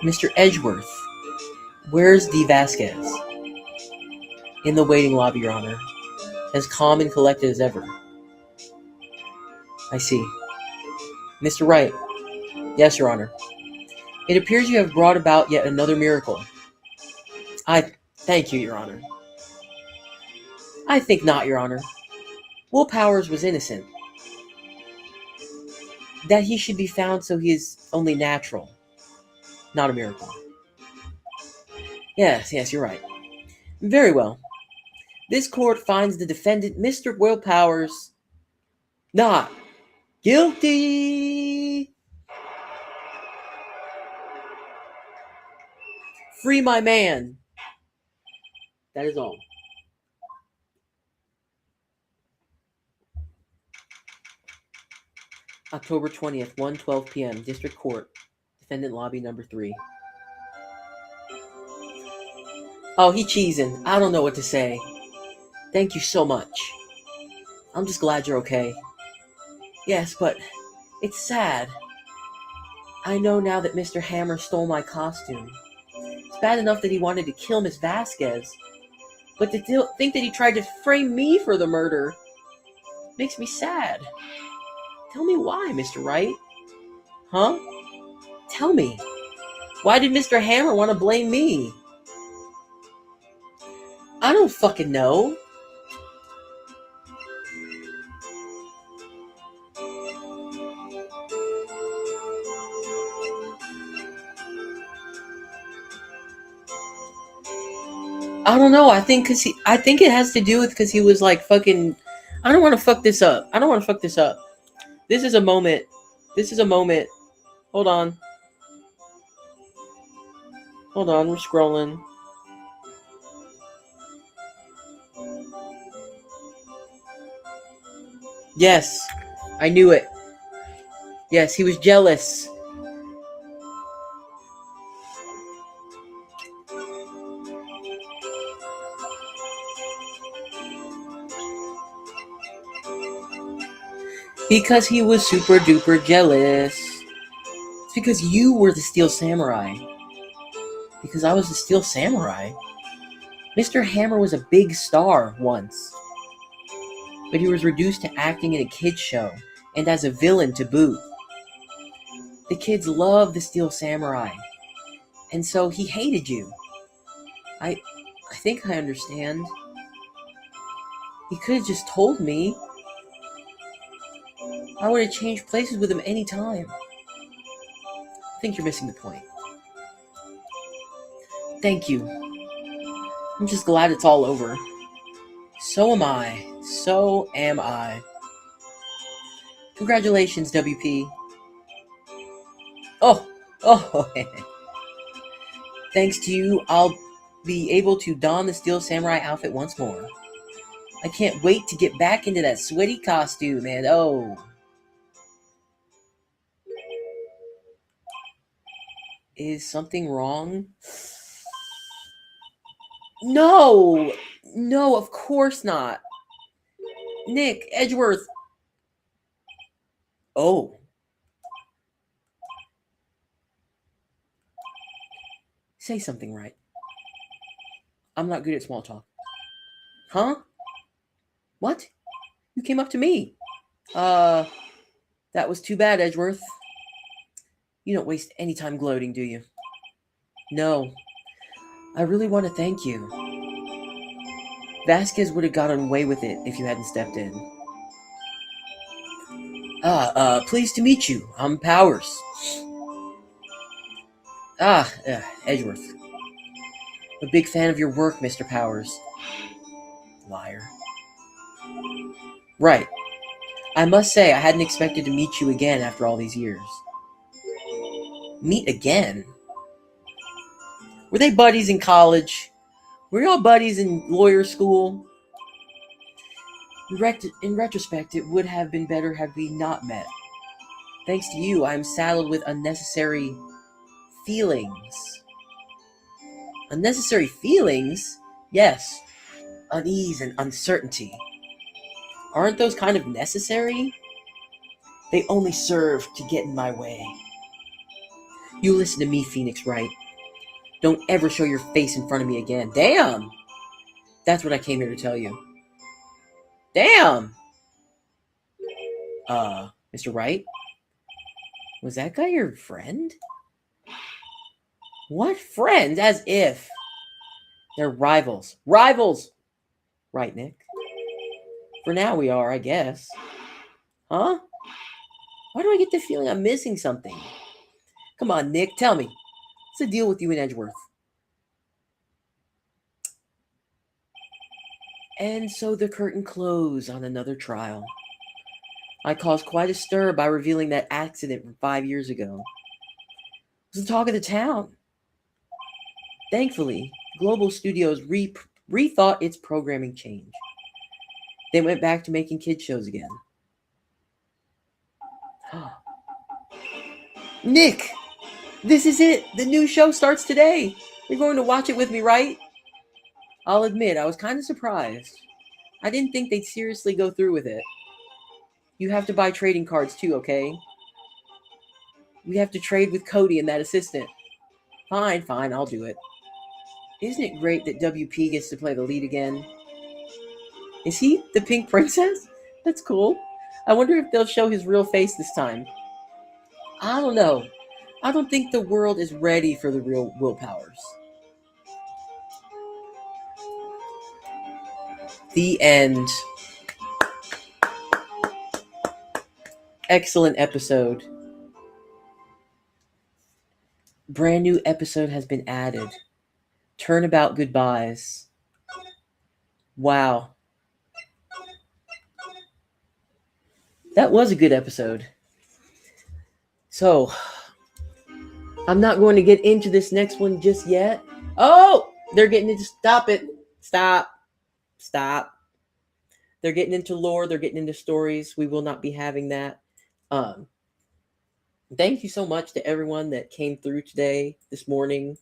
Mr. Edgeworth, where's D. Vasquez? In the waiting lobby, Your Honor. As calm and collected as ever. I see. Mr. Wright. Yes, Your Honor. It appears you have brought about yet another miracle. I thank you, Your Honor. I think not, Your Honor. Will Powers was innocent. That he should be found so he is only natural. Not a miracle. Yes, you're right. Very well. This court finds the defendant, Mr. Will Powers, not guilty. Free my man. That is all. October 20th, 1:12 p.m. District Court. Defendant lobby number 3. Oh, he cheesing. I don't know what to say. Thank you so much. I'm just glad you're okay. Yes, but it's sad. I know now that Mr. Hammer stole my costume. It's bad enough that he wanted to kill Miss Vasquez, but to think that he tried to frame me for the murder makes me sad. Tell me why, Mr. Wright. Huh? Tell me. Why did Mr. Hammer want to blame me? I don't fucking know. I don't know. I think it has to do with because he was like fucking. I don't want to fuck this up. This is a moment. Hold on. We're scrolling. Yes, I knew it. Yes, he was jealous. Because he was super duper jealous. It's because you were the Steel Samurai. Because I was the Steel Samurai. Mr. Hammer was a big star once. But he was reduced to acting in a kid's show, and as a villain to boot. The kids loved the Steel Samurai, and so he hated you. I think I understand. He could have just told me. I would have changed places with him any time. I think you're missing the point. Thank you. I'm just glad it's all over. So am I. So am I. Congratulations, WP. Oh. Thanks to you, I'll be able to don the Steel Samurai outfit once more. I can't wait to get back into that sweaty costume, and oh. Is something wrong? No! No, of course not. Nick, Edgeworth. Oh. Say something right. I'm not good at small talk. Huh? What? You came up to me. That was too bad, Edgeworth. You don't waste any time gloating, do you? No. I really want to thank you. Vasquez would have gotten away with it if you hadn't stepped in. Pleased to meet you. I'm Powers. Edgeworth. A big fan of your work, Mr. Powers. Liar. Right. I must say, I hadn't expected to meet you again after all these years. Meet again? Were they buddies in college? Were y'all buddies in lawyer school? In retrospect, it would have been better had we not met. Thanks to you, I am saddled with unnecessary feelings. Unnecessary feelings? Yes. Unease and uncertainty. Aren't those kind of necessary? They only serve to get in my way. You listen to me, Phoenix Wright. Don't ever show your face in front of me again. Damn! That's what I came here to tell you. Damn! Mr. Wright? Was that guy your friend? What friend? As if. They're rivals. Rivals! Right, Nick? For now we are, I guess. Huh? Why do I get the feeling I'm missing something? Come on, Nick, tell me. What's the deal with you and Edgeworth? And so the curtain closed on another trial. I caused quite a stir by revealing that accident from 5 years ago. It was the talk of the town. Thankfully, Global Studios rethought its programming change. They went back to making kids shows again. Nick! This is it! The new show starts today! You're going to watch it with me, right? I'll admit, I was kind of surprised. I didn't think they'd seriously go through with it. You have to buy trading cards too, okay? We have to trade with Cody and that assistant. Fine, I'll do it. Isn't it great that WP gets to play the lead again? Is he the Pink Princess? That's cool. I wonder if they'll show his real face this time. I don't know. I don't think the world is ready for the real Will Powers. The end. Excellent episode. Brand new episode has been added. Turnabout goodbyes. Wow. That was a good episode. So, I'm not going to get into this next one just yet. Oh, they're getting into, stop it. Stop. They're getting into lore. They're getting into stories. We will not be having that. Thank you so much to everyone that came through this morning.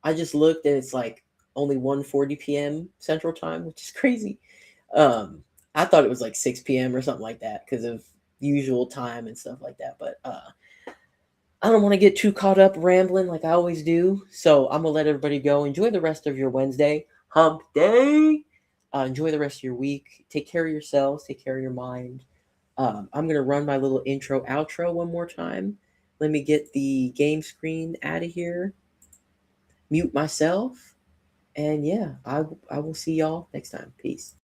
I just looked and it's like only 1:40 p.m. Central Time, which is crazy. I thought it was like 6 p.m. or something like that because of usual time and stuff like that. But I don't want to get too caught up rambling like I always do. So I'm going to let everybody go. Enjoy the rest of your Wednesday. Hump day. Enjoy the rest of your week. Take care of yourselves. Take care of your mind. I'm going to run my little intro outro one more time. Let me get the game screen out of here. Mute myself. And yeah, I will see y'all next time. Peace.